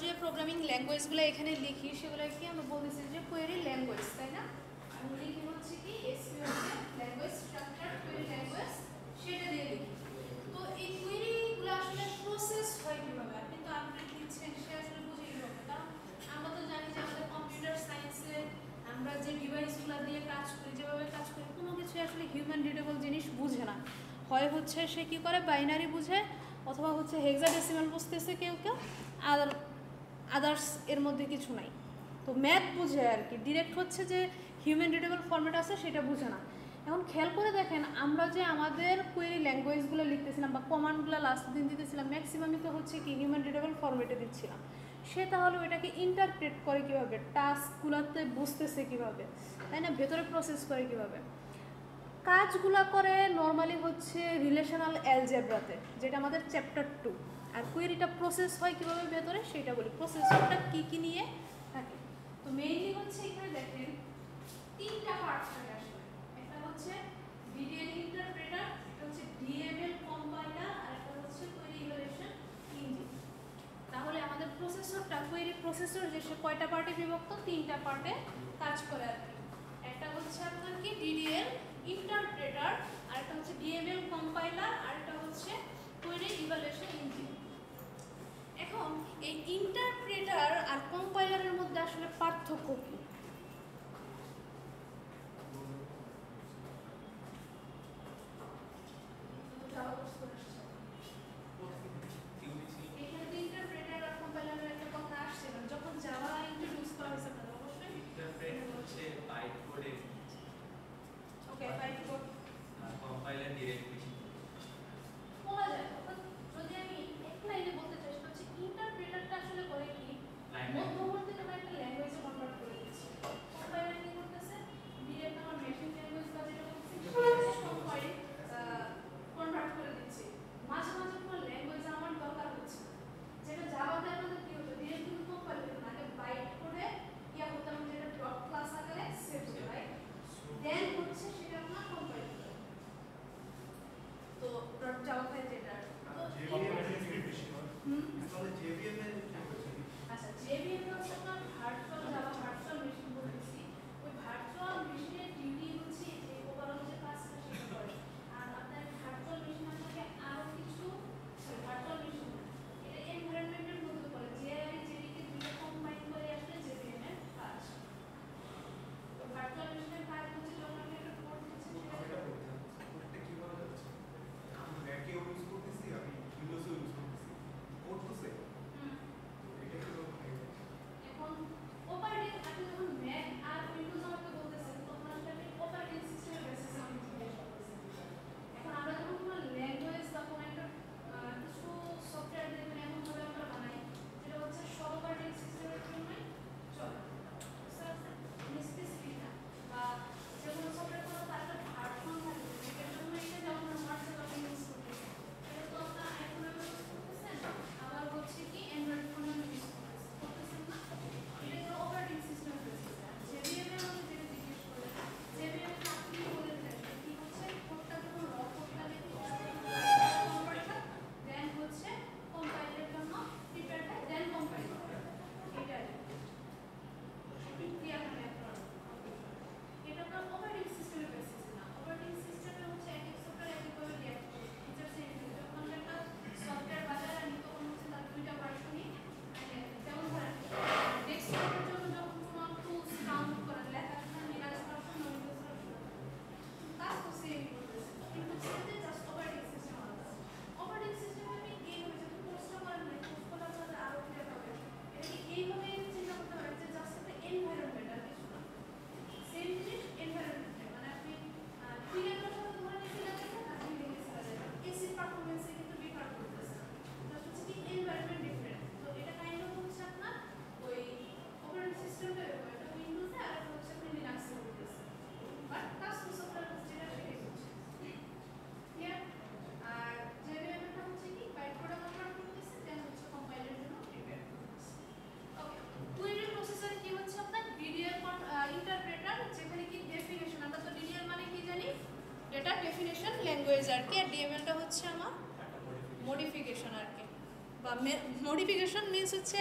যে প্রোগ্রামিং ল্যাঙ্গুয়েজগুলো এখানে লিখি সেগুলো কি আমরা বলতেছি যে কোয়েরি ল্যাঙ্গুয়েজ, তাই না? আমি লিখি হচ্ছে কি SQL language structure query language, সেটা দিয়ে লিখি। তো এই কোয়েরিগুলো আসলে প্রসেস হয় কীভাবে, আপনি তো আপডেট দিচ্ছেন, সে আসলে বুঝে কীভাবে? কারণ আমরা তো জানি যে আমাদের কম্পিউটার সায়েন্সে আমরা যে ডিভাইসগুলো দিয়ে কাজ করি, যেভাবে কাজ করি, কোনো কিছু আসলে হিউম্যান রিডেবল জিনিস বুঝে না। হয় হচ্ছে সে কী করে বাইনারি বুঝে, অথবা হচ্ছে হেক্সাডেসিমাল বুঝতেছে কেউ কেউ, আর আদার্স এর মধ্যে কিছু নাই। তো ম্যাথ বুঝে আর কি, ডিরেক্ট হচ্ছে যে হিউম্যান রিডেবল ফরম্যাট আছে সেটা বুঝে না। এখন খেয়াল করে দেখেন, আমরা যে আমাদের কোয়েরি ল্যাঙ্গুয়েজগুলো লিখতেছিলাম বা কমান্ডগুলো লাস্ট দিন দিতেছিলাম, ম্যাক্সিমামই তো হচ্ছে কি হিউম্যান রিডেবল ফরম্যাটে দিচ্ছিলাম। সে তাহলে ওইটাকে ইন্টারপ্রেট করে কীভাবে, টাস্কগুলোতে বুঝতেছে কীভাবে, তাই না, ভেতরে প্রসেস করে কীভাবে, কাজগুলো করে নর্মালি হচ্ছে রিলেশনাল অ্যালজেব্রাতে, যেটা আমাদের চ্যাপ্টার 2। আর কোয়েরিটা প্রসেস হয় কীভাবে ভেতরে সেটা বলি, প্রসেসরটা কী কী নিয়ে থাকে। তো মেইনলি হচ্ছে এখানে দেখেন তিনটা পার্ট থাকে আসলে। একটা হচ্ছে ভিডিএল ইন্টারপ্রেটার, একটা হচ্ছে ডিএমএল কম্পাইলার, আর একটা হচ্ছে কোয়েরি ইভালুয়েশন ইঞ্জিন। তাহলে আমাদের প্রসেসরটা, কোয়েরি প্রসেসর যে সে কয়টা পার্টে বিভক্ত, তিনটা পার্টে কাজ করে আর কি। একটা হচ্ছে আপনার কি ডিডিএল ইন্টারপ্রেটার, আর একটা হচ্ছে ডিএমএল কম্পাইলার, আর একটা হচ্ছে কোয়েরি ইভালুয়েশন ইঞ্জিন। এখন এই ইন্টারপ্রেটার আর কম্পাইলারের মধ্যে আসলে পার্থক্য কি? এখানে তো ইন্টারপ্রেটার আর কম্পাইলারের একটা কথা আসছিল যখন জাভা ইন্ট্রোডিউস করা হয়েছে, আপনাদের অবশ্যই ইন্টারপ্রেট হচ্ছে বাইট কোডে, ওকে বাইট কোড, আর কম্পাইলার ডিরেক্ট মেশিন বলা যায়। যদি আমি এক লাইনে বলতে চাই, সেটা হচ্ছে ইন্টারপ্রেটারটা আসলে করে কি, মধ্যবর্তী কোনো একটা ল্যাঙ্গুয়েজে কনভার্ট করে দিচ্ছে। কম্পাইলার কি করতেছে, ডিরেক্ট আমার মেশিন ল্যাঙ্গুয়েজ বা যেটা বলছি কনভার্ট করে দিচ্ছে। মাঝে মাঝে কোনো ল্যাঙ্গুয়েজ আমার দরকার হচ্ছে, যেটা জাভাতে আমাদের কি হতো, ডিরেক্ট কিন্তু কম্পাইল করতে না, আগে বাইট করে ইয়া হতো, আমরা যেটা ডট ক্লাস আকারে সেভ করি, রাইট? দেন হচ্ছে সেটা আমরা কম্পাইল করি। তো ডট জাভাতে যেটা তো আচ্ছা, জেভিএম হচ্ছে আপনার ভার্চুয়াল জাভা ভার্চুয়াল মেশিন বলতেছি। ওই ভার্চুয়াল মেশিনের ডিউটি হচ্ছে যে ওভারঅল যে কাজটা সেটা করে। আর আপনার ভার্চুয়াল মেশিন আপনাকে আরো কিছু, ভার্চুয়াল মেশিন এটা এনভায়রনমেন্টের মধ্যে পড়ে, যে আর জেডিকে দুটো কম্বাইন করে আসলে জেভিএম এর কাজ। তো ভার্চুয়াল মেশিনের কাজ হচ্ছে যখন আপনি একটা কোড দিচ্ছেন সেটা কোডটা কিভাবে হচ্ছে, আমি ম্যাকে ইউজ করতেছি, আমি উইন্ডোজে ইউজ করতেছি, কোড তো সেম। এটা কি এখন অপারেটিং, আপনি যখন ম্যাক আর উইন্ডোজ আমাকে বলতেছেন তখন আসলে আপনি অপারেটিং সিস্টেমের বেসিসে আমি জিজ্ঞেস করতেছেন। এখন আমরা যখন কোনো ল্যাঙ্গুয়েজ বা কোনো একটা কিছু সফটওয়্যার দেখবেন এমনভাবে আমরা বানাই যেটা হচ্ছে সব অপারেটিং সিস্টেমের জন্যই চলে, স্পেসিফিক না, বা যে কোনো সফটওয়্যার কোনো তার একটা ভার্সন থাকে, এটার জন্য এটা যেমন হোয়াটসঅ্যাপ আপনি ইউজ করতেছেন, এটা তো আপনার আইফোনে ইউজ করতেছেন, আবার হচ্ছে কি অ্যান্ড্রয়েড ফোনে ইউজ করতেছেন না, এটা তো অপারেটিং সিস্টেমের বেসিসে। জেভিএম এর মধ্যে যেটা জিজ্ঞেস করলেন, জেভিএম এর আপনি বলে দেন কি হচ্ছে, কোডটা যখন র কোডটা লিখি কনভার্সন, দেন হচ্ছে কম্পাইলের জন্য প্রিপেয়ার হয়, দেন কম্পাইল করে এটা ক্রিয়া করে আপনার। এটা আপনার অপারেটিং সিস্টেমের বেসিসে না, অপারেটিং সিস্টেমে হচ্ছে এক এক সফটওয়্যার একইভাবে রিঅ্যাক্ট করে, ফিচার সেট করে। যখন আমরা একটা সফটওয়্যার বাজারে আনি তখন হচ্ছে তার দুইটা ভার্সনই, যেমন ধরেন ডেস্কটপের জন্য যখন কোনো টুলস ডাউনলোড করা যায়, লেখার জন্য লিনাক্স ভার্সন, উইন্ডোজ ভার্সন, কাজ তো সেম করতেছে, কিন্তু সেটাতে জাস্ট অপারেটিং সিস্টেম আলাদা। অপারেটিং সিস্টেমে আপনি এইভাবে যখন পোস্টটা করেন না, পোস্ট করা আপনাদের আরও ক্লিয়ার হবে। এটাকে এইভাবে চিন্তা করতে পারেন যে জাস্ট একটা এনভায়রনমেন্ট আর কিছু না, সেম জিনিস এনভায়রনমেন্টে, মানে আপনি ফ্রিল্যান্সার সাথে ধরে নিতে যাচ্ছেন, আপনি লিখেছেন এসি পারফরমেন্সে কিন্তু ডিফার করতেছে না, জাস্ট হচ্ছে কি এনভায়রনমেন্ট ডিফারেন্ট। তো এটা কাইন্ড অফ হচ্ছে আপনার ওই অপারেটিং সিস্টেমটা এরকম, একটা উইন্ডোজে আর একটা হচ্ছে আপনি লিনাক্সে করতেছেন, বাট কাজ তো সফটওয়্যার যেটা সেটাই হচ্ছে ক্লিয়ার। আর জেভিএমটা হচ্ছে কি বাইট কোডে কনভার্ট করতেছে, দেন হচ্ছে কম্পাইলের জন্য প্রিপেয়ার করতেছে। ওকে, কোয়েরি প্রসেসর কি হচ্ছে আপনার ডিডিএল ইন্টারপ্রেটার, যেখানে কি ডেফিনেশন, আমরা তো ডিডিএল মানে কি জানি, ডেটা ডেফিনেশন ল্যাঙ্গুয়েজ আর কি, আর ডিএমএলটা হচ্ছে আমার মডিফিকেশন আর কি, বা মডিফিকেশন মিন্স হচ্ছে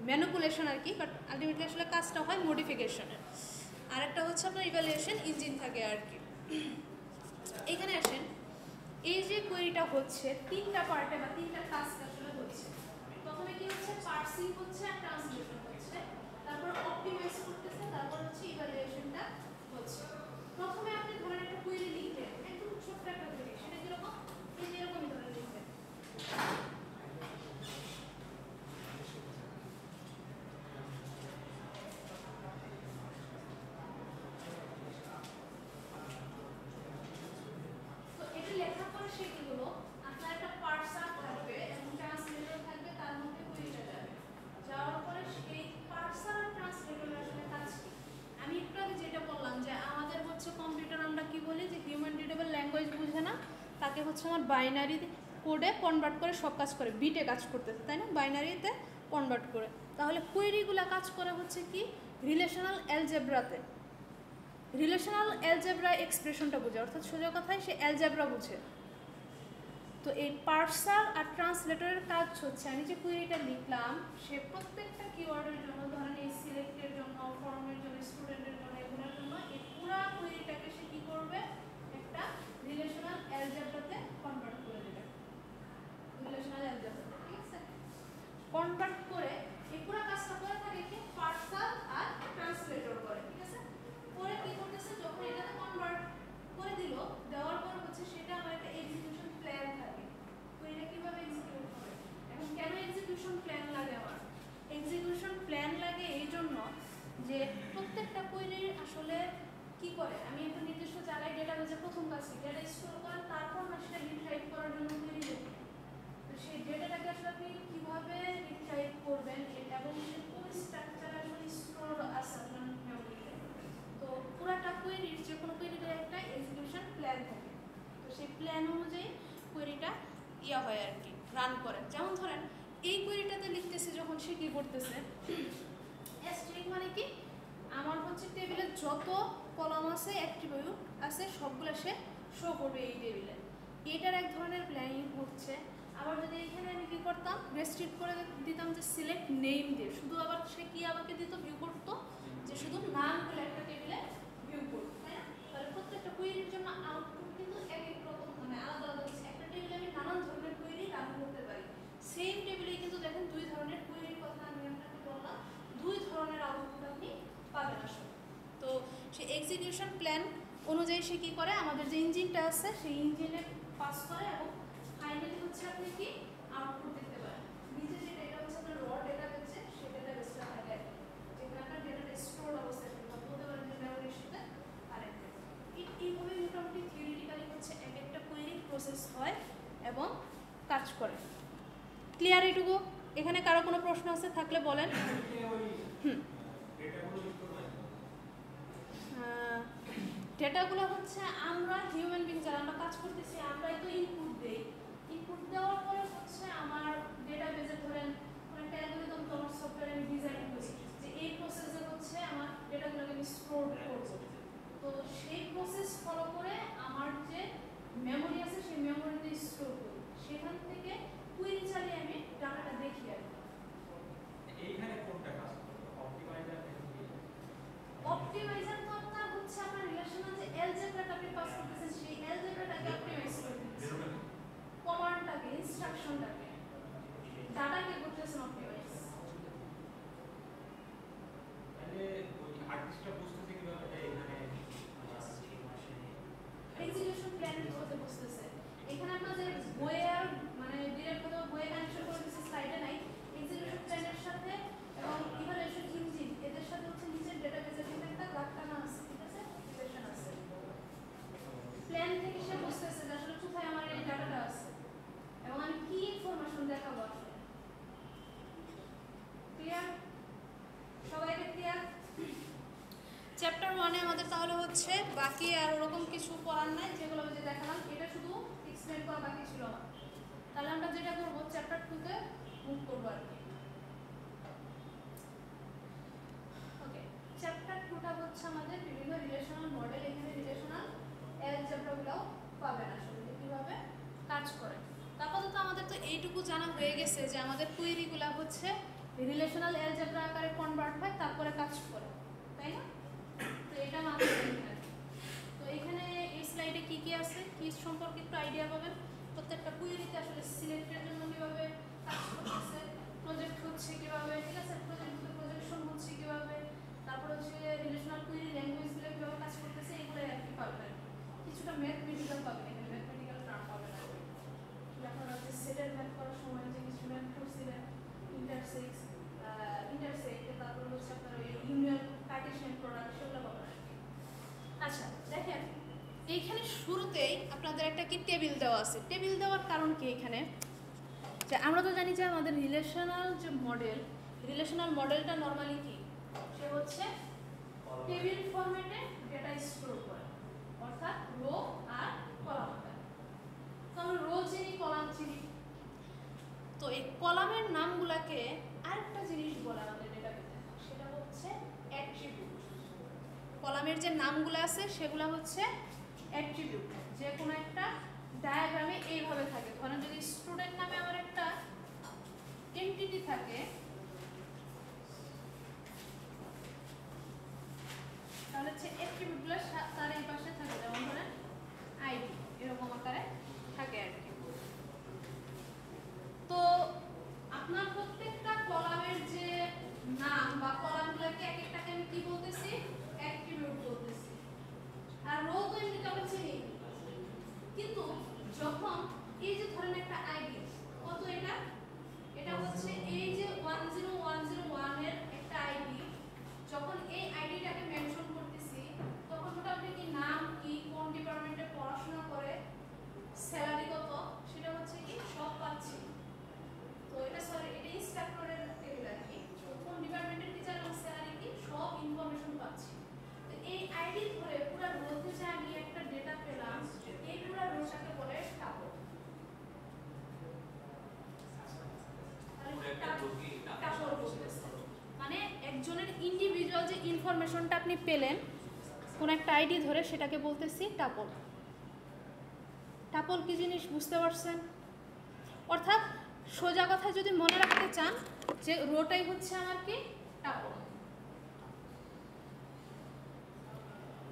ম্যানিপুলেশন আর কি, বাট আলটিমেটলি আসলে কাজটা হয় মডিফিকেশনের। আর একটা হচ্ছে আপনার ইভ্যালুয়েশন ইঞ্জিন থাকে আর কি। এখানে আসেন, এই যে কোয়েরিটা হচ্ছে তিনটা পার্টে বা তিনটা টাস্ক আসলে হচ্ছে। প্রথমে কি হচ্ছে, পার্সিং হচ্ছে আর ট্রান্সলেশন হচ্ছে, তারপর অপটিমাইজ করতেছে, তারপর হচ্ছে ইভ্যালুয়েশনটা হচ্ছে। প্রথমে আপনি ধরেন একটা কোয়েরি লিখলেন, একদম ছোট্ট একটা কোয়েরি, সেটা কিরকম, এই যে এরকমই ধরে লিখবেন। তো এটা লেখার পরে সে কি হলো, আপনার একটা পার্সার থাকবে এবং ট্রান্সলেটর থাকবে, তার মধ্যে কোয়েরিটা যাবে। যাওয়ার পরে সেই পার্সার আর ট্রান্সলেটরের আসলে কাজ কি? আমি একটু আগে যেটা বললাম যে আমাদের হচ্ছে কম্পিউটার আমরা কি বলি যে হিউম্যান রিডেবল ল্যাঙ্গুয়েজ বুঝে না, তাকে হচ্ছে আমার বাইনারি কোডে কনভার্ট করে সব কাজ করে, বিটে কাজ করতেছে, তাই না, বাইনারিতে কনভার্ট করে। তাহলে কোয়েরিগুলো কাজ করে হচ্ছে কি রিলেশনাল অ্যালজেব্রাতে। রিলেশনাল অ্যালজেব্রা এক্সপ্রেশনটা বোঝে, অর্থাৎ সোজা কথায় সে অ্যালজেব্রা বুঝে। তো এই পার্সার আর ট্রান্সলেটরের কাজ হচ্ছে আমি যে কোয়েরিটা লিখলাম সে প্রত্যেকটা কিওয়ার্ডের জন্য, ধরেন এই সিলেক্টের জন্য, ফর্মের জন্য, স্টুডেন্টের জন্য, এগুলোর জন্য এই পুরো কোয়েরিটাকে সে কি করবে, একটা রিলেশনাল অ্যালজেব্রাতে কনভার্ট করে দেবে। রিলেশনাল অ্যালজেব্রাতে, ঠিক আছে, কনভার্ট করে এই পুরো কাজটা করে থাকে কি পার্সার আর ট্রান্সলেটর করে, ঠিক আছে। পরে কি করতেছে, যখন এটাতে কনভার্ট করে দিল, দেওয়ার পর হচ্ছে সেটা আমার একটা এক্সিকিউশন প্ল্যান থাকে, কোয়েরিটা কিভাবে এক্সিকিউট হবে। এখন কেন এক্সিকিউশন প্ল্যান লাগে আমার, এক্সিকিউশন প্ল্যান লাগে এই জন্য যে প্রত্যেকটা কোয়েরির আসলে কি করে, আমি একটা নির্দিষ্ট জায়গায় ডেটাবেজে প্রথম কাজ কি ডেটা স্টোর করেন, তারপর না সেটা রিট্রাইভ করার জন্য কোয়েরি লিখি। তো সেই ডেটাটাকে আসলে আপনি কিভাবে রিট্রাইভ করবেন এবং কোন স্ট্রাকচারে আসলে স্টোর আছে আপনার মেমোরিতে। তো পুরাটা কোয়েরির যে কোনো কোয়েরির একটা এক্সিকিউশন প্ল্যান থাকে। তো সেই প্ল্যান অনুযায়ী কোয়েরিটা ইয়া হয় আর কি, রান করে। যেমন ধরেন এই কোয়েরিটাতে লিখতেছে যখন সে কি করতেছে, স্ট্রিং মানে কি আমার হচ্ছে টেবিলের যত কলাম আছে, অ্যাট্রিবিউট আছে, সবগুলো সে শো করবে এই টেবিলে। এটার এক ধরনের প্ল্যানিং হচ্ছে। আবার যদি এখানে আমি কি করতাম, রেস্ট্রিক্ট করে দিতাম যে সিলেক্ট নেম দিয়ে, শুধু আবার সে কি আমাকে দিত, ভিউ করতো যে শুধু নামগুলো একটা টেবিলে ভিউ করতো, তাই না। তাহলে প্রত্যেকটা কোয়েরির জন্য আউটপুট কিন্তু এক এক রকম, মানে আলাদা আলাদা হচ্ছে। একটা টেবিলে আমি নানান ধরনের কোয়েরি রান করতে পারি, সেম টেবিলে কিন্তু দেখেন দুই ধরনের কোয়েরির কথা আমি আপনাকে বললাম, দুই ধরনের আউটপুট আপনি পাবেন আসলে। তো সেই এক্সিকিউশন প্ল্যান অনুযায়ী সে কী করে, আমাদের যে ইঞ্জিনটা আছে সেই ইঞ্জিনে পাস করে এবং ফাইনালি হচ্ছে আপনি কি আউটপুট দেখতে পারেন। নিচে যে ডেটা হচ্ছে আপনার র ডেটা হচ্ছে সেই ডেটাবেসটা থাকে, যেখানে আপনার ডেটাটা স্টোর অবস্থায় থাকে, বলতে পারেন যে মেমোরির সাথে কানেক্টেড। এইভাবে মোটামুটি থিওরিটিক্যালি হচ্ছে এক একটা কোয়েরি প্রসেস হয় এবং কাজ করে। ক্লিয়ার এটুকু? এখানে কারো কোনো প্রশ্ন আছে থাকলে বলেন। ডেটাগুলো হচ্ছে আমরা হিউম্যান বিং যারা আমরা কাজ করতেছি, আমরাই তো ইনপুট দেই। ইনপুট দেওয়ার পরে হচ্ছে আমার ডেটাবেজে ধরেন একটা অ্যালগরিদম তো আমার সফটওয়্যারে আমি ডিজাইন করি যে এই প্রসেসে হচ্ছে আমার ডেটাগুলোকে আমি স্টোর করব। তো সেই প্রসেস ফলো করে আমার যে মেমোরি আছে সেই মেমোরিতে স্টোর করি, সেখান থেকে কুইরি চালিয়ে আমি ডাটাটা দেখি আর কি। এইখানে কোনটা কাজ করবে, অপটিমাইজার নাকি? অপটিমাইজার তো আপনার হচ্ছে আপনার রিলেশনাল যে অ্যালজেব্রাটা আপনি পাস করতেছেন সেই অ্যালজেব্রাটাকে অপটিমাইজ করে দিচ্ছেন, কমান্ডটাকে, ইনস্ট্রাকশনটাকে, ডাটাকে করতেছেন অপটিমাইজ। তাহলে ওই আর্টিস্টটা বুঝতেছে কিভাবে এখানে এক্সিকিউশন প্ল্যানের কথা বুঝতেছে। এখানে আপনাদের বইয়ের মানে ডিরেক্ট কথা বইয়ে কানেকশন করে দিচ্ছে, স্লাইডে নাই। এক্সিকিউশন প্ল্যানের সাথে এবং ইভালুয়েশন ইঞ্জিন এদের সাথে হচ্ছে নিচের ডেটাবেজের সাথে একটা গাঁটটানা আছে, ঠিক আছে, রিলেশন আছে। প্ল্যান থেকে সে বুঝতেছে যে আসলে কোথায় আমার এই ডাটাটা আছে এবং আমি কি ইনফরমেশন দেখাবো আসলে। ক্লিয়ার? সবাইকে ক্লিয়ার? চ্যাপ্টার 1-এ আমাদের তাহলে হচ্ছে বাকি আর ওরকম কিছু পড়ার নাই, যেগুলো যে দেখালাম এটা শুধু এক্সপ্লেন করা বাকি ছিল আমার। তাহলে আমরা যেটা করবো চ্যাপ্টার 2-তে মুভ করবো আর কি। ওকে, চ্যাপ্টার 2টা হচ্ছে আমাদের বিভিন্ন রিলেশনাল মডেল। এখানে রিলেশনাল অ্যালজেব্রাগুলোও পাবেন আসলে কিভাবে কাজ করে। আপাতত আমাদের তো এইটুকু জানা হয়ে গেছে যে আমাদের কোয়েরিগুলো হচ্ছে রিলেশনাল অ্যালজেব্রা আকারে কনভার্ট হয় তারপরে কাজ করে, তাই না? তো এটা মাথায় রাখবেন। তো এখানে এই স্লাইডে কি কি আছে, কি সম্পর্কে একটু আইডিয়া পাবেন। প্রত্যেকটা কুয়েরিতে আসলে সিলেক্টের জন্য কিভাবে কাজ করতেছে, প্রজেক্ট হচ্ছে কিভাবে, ঠিক আছে, প্রজেকশন হচ্ছে কিভাবে, তারপর হচ্ছে রিলেশনাল কুয়েরি ল্যাঙ্গুয়েজগুলো কিভাবে কাজ করতেছে, এগুলো আর কি পাবেন। কিছুটা ম্যাথমেটিক্যাল পাবেন, এখানে ম্যাথমেটিক্যাল টার্ম পাবেন আর কি। আপনারা হচ্ছে সেটের ম্যাথ করার সময় যে কিছু ম্যাথ করছিলেন, ইন্টারসেক্ট, তারপর হচ্ছে আপনার ওই ইউনিয়ন কার্টেশিয়ান প্রোডাক্ট, সেগুলো পাবেন আর কি। আচ্ছা দেখেন, এইখানে শুরুতেই আপনাদের একটা কি টেবিল দেওয়া আছে। টেবিল দেওয়ার কারণ কি এখানে, যে আমরা তো জানি যে আমাদের রিলেশনাল যে মডেল, রিলেশনাল মডেলটা নর্মালি কি, সে হচ্ছে টেবিল ফরম্যাটে ডেটা স্টোর করে, অর্থাৎ রো আর কলাম আকারে। তো আমরা রো চিনি, কলাম চিনি। তো এই কলামের নামগুলোকে আরেকটা জিনিস বলে আমাদের ডেটাবেসে, সেটা হচ্ছে অ্যাট্রিবিউট। কলামের যে নামগুলো আছে সেগুলো হচ্ছে অ্যাট্রিবিউট। যে কোনো একটা ডায়াগ্রামে এইভাবে থাকে, ধরেন যদি স্টুডেন্ট নামে আমার একটা এন্টিটি থাকে, তাহলে হচ্ছে অ্যাট্রিবিউটগুলো তার এই পাশে থাকে, যেমন ধরেন আইডি, এরকম আকারে থাকে আর কি। তো আপনার প্রত্যেকটা কলামের যে নাম বা কলামগুলোকে এক একটাকে আমি কি বলতেছি, অ্যাট্রিবিউট বলতেছি। আর রো তো এমনিতে আমরা চিনি, কিন্তু যখন এই যে ধরেন একটা আইডি, কত এটা, এটা হচ্ছে এই যে 10101 এর একটা আইডি, যখন এই আইডিটাকে মেনশন করতেছি তখন মোটামুটি কি নাম কি, কোন ডিপার্টমেন্টে পড়াশোনা করে, স্যালারি কত, সেটা হচ্ছে কি সব পাচ্ছি। তো এটা সরি, এটা ইনস্ট্রাক্টরের টেবিল আর কি, কোন ডিপার্টমেন্টের টিচার এবং স্যালারি কি সব ইনফরমেশন পাচ্ছি। তো এই আইডি ধরে পুরো রোতে যে আমি একটা ডেটা পেলাম, এই পুরো রোটাকে বলে টাপল। মানে একজনের ইন্ডিভিজুয়াল যে ইনফরমেশনটা আপনি পেলেন কোন একটা আইডি ধরে, সেটাকে বলতেছি টাপল। টাপল কি জিনিস বুঝতে পারছেন? অর্থাৎ সোজা কথা যদি মনে রাখতে চান যে রোটাই হচ্ছে আমার কি টাপল।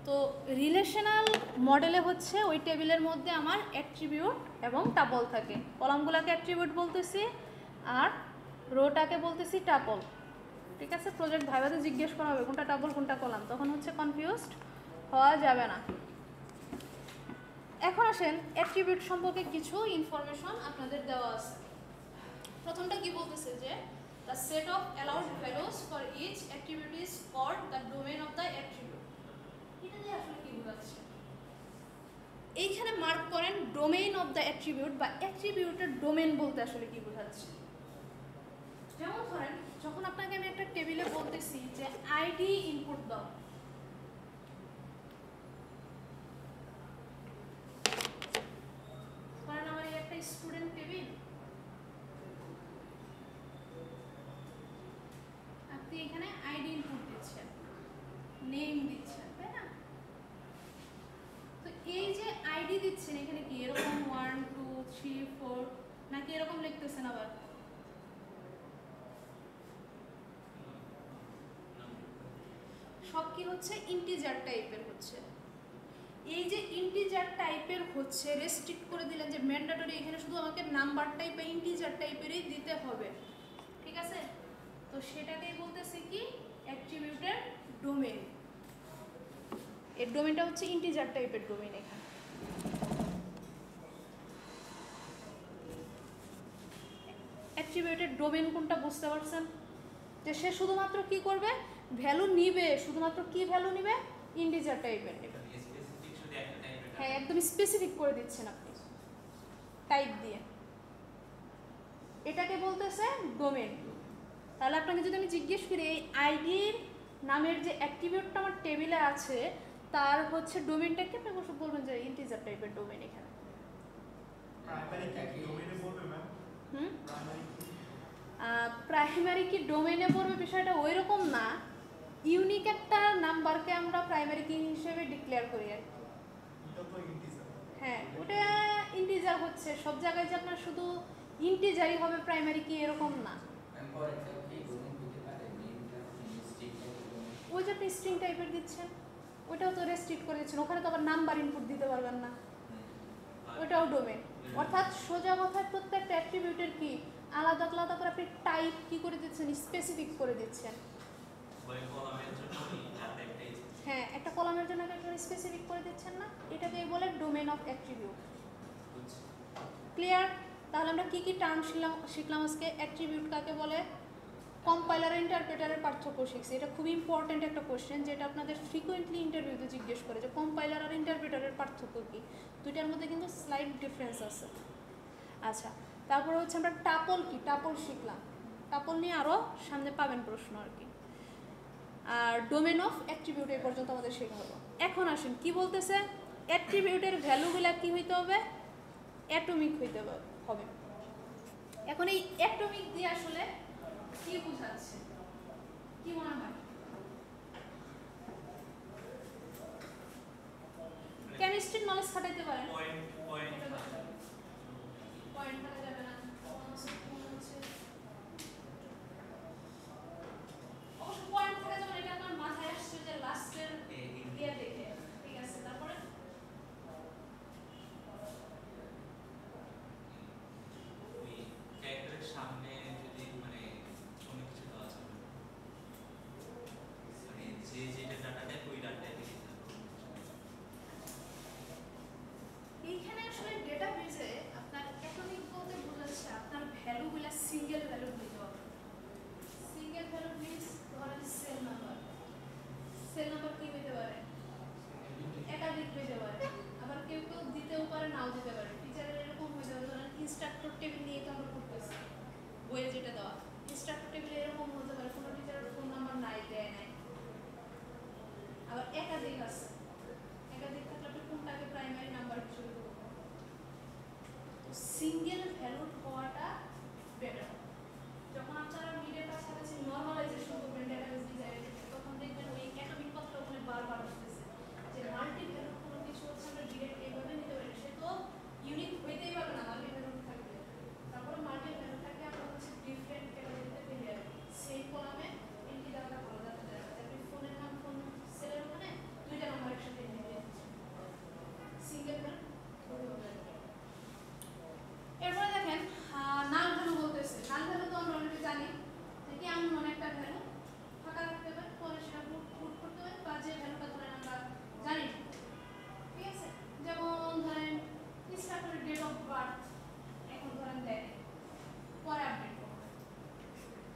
তো রিলেশনাল মডেলে হচ্ছে ওই টেবিলের মধ্যে আমার অ্যাট্রিবিউট এবং টাপল থাকে। কলামগুলোকে অ্যাট্রিবিউট বলতেছি আর রোটাকে বলতেছি টাপল, ঠিক আছে? প্রজেক্ট ভাইভাতে জিজ্ঞেস করা হবে কোনটা টাপল কোনটা কলাম, তখন হচ্ছে কনফিউজড হওয়া যাবে না। এখন আসেন অ্যাট্রিবিউট সম্পর্কে কিছু ইনফরমেশন আপনাদের দেওয়া আছে। প্রথমটা কি বলতেছে যে the set of allowed values for each attribute is called the domain of the attribute। এটা দিয়ে আসলে কি বোঝাচ্ছে, এইখানে মার্ক করেন ডোমেইন অফ দ্য অ্যাট্রিবিউট বা অ্যাট্রিবিউটের ডোমেইন বলতে আসলে কি বোঝাচ্ছে। যেমন ধরেন যখন আপনাকে আমি একটা টেবিলে বলতেছি যে আইডি ইনপুট দাও, ধরেন আমার এই একটা স্টুডেন্ট টেবিল, আপনি এখানে আইডি ইনপুট দিচ্ছেন, নেম দিচ্ছেন, তাই না? তো এই যে আইডি দিচ্ছেন এখানে কি এরকম 1 2 3 4 নাকি এরকম লিখতেছেন? আবার সব কি হচ্ছে ইন্টিজার টাইপের হচ্ছে। এই যে ইন্টিজার টাইপের হচ্ছে রেস্ট্রিক্ট করে দিলেন যে ম্যান্ডেটরি এখানে শুধু আমাকে নাম্বার টাইপ বা ইন্টিজার টাইপেরই দিতে হবে, ঠিক আছে? তো সেটাকেই বলতেছি কি অ্যাট্রিবিউটের ডোমেইন। এর ডোমেইনটা হচ্ছে ইন্টিজার টাইপের ডোমেইন। এখানে অ্যাট্রিবিউটের ডোমেইন কোনটা বুঝতে পারছেন? যে সে শুধুমাত্র কি করবে, ভ্যালু নিবে, শুধুমাত্র কি ভ্যালু নিবে, ইন্টিজার টাইপের নেবে। হ্যাঁ একদম স্পেসিফিক করে দিচ্ছেন আপনি টাইপ দিয়ে, এটাকে বলতেছে ডোমেইন। তাহলে আপনাকে যদি আমি জিজ্ঞেস করি এই আইডির নামের যে অ্যাট্রিবিউটটা আমার টেবিলে আছে তার হচ্ছে ডোমেইনটা কি, আপনি অবশ্য বলবেন যে ইন্টিজার টাইপের ডোমেইন। এখানে প্রাইমারি কি ডোমেইনে পড়বে বিষয়টা ওই রকম না, ইউনিক একটা নাম্বারকে আমরা প্রাইমারি কি হিসেবে ডিক্লেয়ার করি আর কি। হ্যাঁ ওটা ইন্টিজার হচ্ছে, সব জায়গায় যে আপনার শুধু ইন্টিজারই হবে প্রাইমারি কি এরকম না। যে আপনি স্ট্রিং টাইপের দিচ্ছেন ওইটাও তো রেস্ট্রিক্ট করে দিচ্ছেন, ওখানে তো আবার নাম্বার ইনপুট দিতে পারবেন না, ওইটাও ডোমেন। অর্থাৎ সোজা কথায় প্রত্যেকটা অ্যাট্রিবিউটের কি আলাদা আলাদা করে আপনি টাইপ কি করে দিচ্ছেন, স্পেসিফিক করে দিচ্ছেন। হ্যাঁ, একটা কলামের জন্য একটা স্পেসিফিক করে দিচ্ছেন না, এটাকে বলে ডোমেন অফ অ্যাট্রিবিউট। ক্লিয়ার? তাহলে আমরা কি কি টার্ম শিখলাম আজকে? অ্যাট্রিবিউট কাকে বলে, কম্পাইলার আর ইন্টারপ্রেটারের পার্থক্য শিখছি। এটা খুব ইম্পর্ট্যান্ট একটা কোশ্চেন যেটা আপনাদের ফ্রিকোয়েন্টলি ইন্টারভিউতে জিজ্ঞেস করে যে কম্পাইলার আর ইন্টারপ্রেটারের পার্থক্য কি। দুইটার মধ্যে কিন্তু স্লাইড ডিফারেন্স আছে। আচ্ছা, তারপরে হচ্ছে আমরা টাপল কি, টাপল শিখলাম। টাপল নিয়ে আরও সামনে পাবেন প্রশ্ন আর কি। আর ডোমেন অফ অ্যাট্রিবিউট এই পর্যন্ত আমাদের শেখা হলো। এখন আসেন কি বলতেছে, অ্যাট্রিবিউটের ভ্যালুগুলা কি হইতে হবে, অ্যাটমিক হইতে হবে। এখন এই অ্যাটমিক দিয়ে আসলে কি বোঝাচ্ছে, কি মনে হয়? কেমিস্ট্রির নলেজ খাটাইতে পারেন, পয়েন্ট করা যাবে না, অবশ্য পয়েন্ট থাকা যাবে না, এটা আপনার মাথায় আসছে যে লাস্টের ইয়ে দেখে, ঠিক আছে। তারপরে সামনে যদি মানে অনেক কিছু দেওয়া আছে, মানে যে যেটা ডাটা দেয় ওই ডাটায় লিখে এইখানে আসলে ডেটাবেজে আপনার অ্যাটমিক বলতে বোঝাচ্ছে আপনার ভ্যালুগুলা সিঙ্গেল ভ্যালু দিতে হবে। সিঙ্গেল ভ্যালু মিন্স ধরেন সেল নাম্বার। সেল নাম্বার কি হইতে পারে, একাধিক হইতে পারে, আবার কেউ কেউ দিতেও পারে নাও দিতে পারে। টিচারের এরকম হইতে পারে, ধরেন ইনস্ট্রাক্টর টেবিল নিয়ে তো আমরা পড়তেছি বইয়ে যেটা দেওয়া, ইনস্ট্রাক্টর টেবিলে এরকম হতে পারে কোনো টিচারের ফোন নাম্বার নাই, দেয় নাই, আবার একাধিক আছে। একাধিক থাকলে আপনি কোনটাকে প্রাইমারি নাম্বার হিসেবে দেবো। সিঙ্গেল ভ্যালুড হওয়াটা বেটার। যখন আপনারা মিডের কাছাকাছি নর্মালাইজেশন করবেন ডেটাবেস ডিজাইনে, তখন দেখবেন ওই অ্যাটমিক কথাটা ওখানে বারবার আসতেছে যে মাল্টি ভ্যালুড কোনো কিছু হচ্ছে আমরা ডিরেক্ট এইভাবে নিতে পারি, সে তো ইউনিক হইতেই পারবে না মাল্টি ভ্যালুড থাকবে। তারপরে মাল্টি ভ্যালুড থাকলে আমরা হচ্ছে ডিফারেন্ট ক্যাটাগরিতে ফেলে রাখি, সেই কলামে এন্ট্রি দেওয়াটা ভালো যাচ্ছে না। আপনি ফোনের নাম ফোন সেলের ওখানে দুইটা নাম্বার একসাথে নিয়ে দিচ্ছেন, সিঙ্গেল ভ্যালুড হবে। এরপরে দেখেন নাল ভ্যালু বলতেছে। নাল ভ্যালু তো আমরা অলরেডি জানি যে কি আননোন একটা ভ্যালু ফাঁকা রাখতে পারে, পরে সেটা পুট করতে পারে, বা যে ভ্যালুটা ধরেন আমরা জানি, ঠিক আছে। যেমন ধরেন ইনস্ট্রাক্টরের ডেট অফ বার্থ এখন ধরেন দেয়, পরে আপডেট করবে,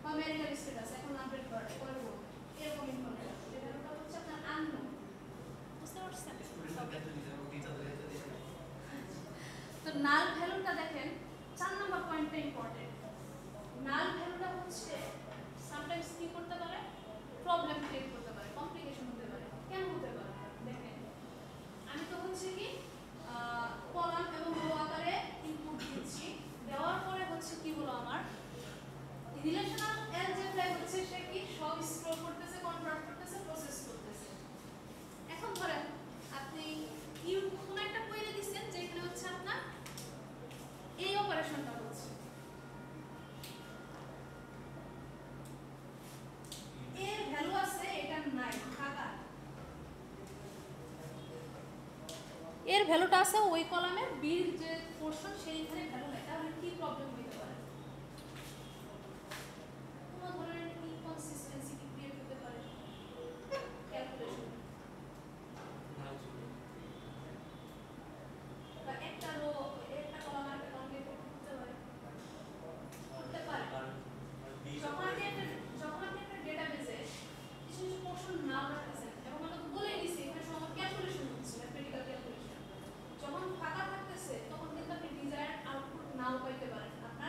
বা ম্যারিটাল স্ট্যাটাস এখন আপডেট করে পরে বলবে, এরকম ইনফরমেশন। যে ভ্যালুটা হচ্ছে আপনার আননোন, বুঝতে পারছেন? তো নাল ভ্যালুটা দেখেন 4 নম্বর পয়েন্টটা ইম্পর্টেন্ট। নাল ভ্যালুটা হচ্ছে সামটাইমস কি করতে পারে, প্রবলেম ক্রিয়েট করতে পারে, কমপ্লিকেশন হতে পারে। কেন হতে পারে দেখেন, আমি তো হচ্ছে কি কলাম এবং রো আকারে ইনপুট দিচ্ছি, দেওয়ার পরে হচ্ছে কি হলো আমার রিলেশনাল অ্যালজেব্রায় হচ্ছে সে কি সব স্টোর করতেছে, কনভার্ট করতেছে, প্রসেস করতেছে। এখন ধরেন আপনি কোন একটা কোয়েরি দিচ্ছেন যেখানে হচ্ছে আপনার এই অপারেশনটা হচ্ছে, এর ভ্যালু আছে, এটা নাই, ফাঁকা। এর ভ্যালুটা আছে ওই কলামে, বির যে পোরশন সেইখানে ভ্যালু নাই, তাহলে কি প্রবলেম হতে পারে? কোনো ধরনের ইনকনসিস্টেন্সি কি ক্রিয়েট হতে পারে ক্যালকুলেশন, বা একটা রো একটা কলাম আর একটা কলামকে করতে পারে, করতে পারে। যখন আপনি একটা ডেটাবেজে কিছু কিছু পোরশন নাও রাখতেছেন, এবং আমরা তো বলেই দিছি এখানে সব ক্যালকুলেশন হচ্ছে, ম্যাথমেটিক্যাল ক্যালকুলেশন, যখন ফাঁকা থাকতেছে তখন কিন্তু আপনি ডিজায়ার্ড আউটপুট নাও পাইতে পারেন। আপনার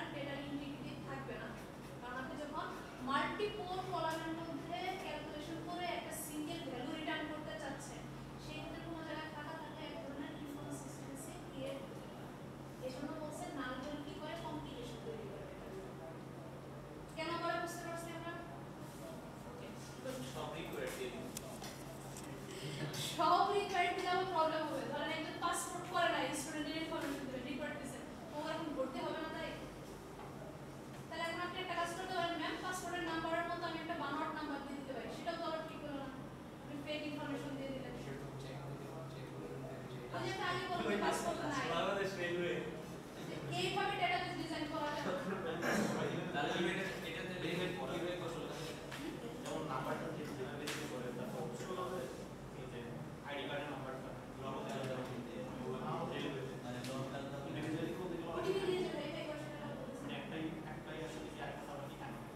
এইভাবে ডেটাবেস ডিজাইন করাটা তাহলে এটাতে রিলেট কিভাবে কৌশল আছে? যেমন নাম্বারটা যেভাবে বের করে তারপর কৌশল হবে এই যে আইডি কার্ডের নাম্বারটা লগ দেওয়া যাবে মানে লোকাল ইন্ডিভিজুয়ালি কোড দিলে ওটিপি দিয়ে যে ভেরিফাই করে সেটা বলতেছে মানে একটাই আসলে কি আরেকটা সার্ভার কি কানেক্ট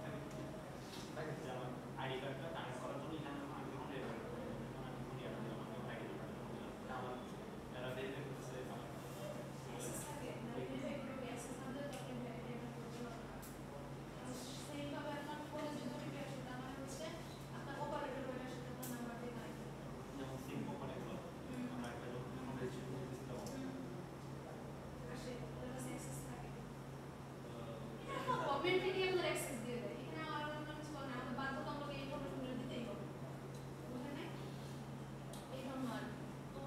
থাকে যেমন আইডি কার্ডটা কানেক্ট করার জন্য এখানে আমি যখন রেফার করি তখন আমি কোন ইয়াটা দিলাম আমি আইডি কার্ডটা দিলাম আমার যারা ভেরিফাই করতেছে আমার অ্যাক্সেস থাকে না ভেরিফাই করে অ্যাক্সেস না দিলে তখন ভেরিফাই করতে পারবে না সেইভাবে আপনার ফোনে যদি ওটিপি আসে তার মানে হচ্ছে আপনার অপারেটর ওইটার সাথে আপনার নাম্বার দিয়ে কানেক্ট যেমন সিম কোম্পানি গুলো আমরা একটা যখন রেজিস্ট্রেশন করতেছি তখন আসে ওটার কাছে অ্যাক্সেস থাকে গভর্নমেন্ট থেকে আমাদের অ্যাক্সেস দিয়ে দেয় এখানে আর অন্য কিছু করে না আমাদের বাধ্যতামূলক এই ইনফরমেশনগুলো দিতেই হবে বুঝলেন এই জন্য আর তো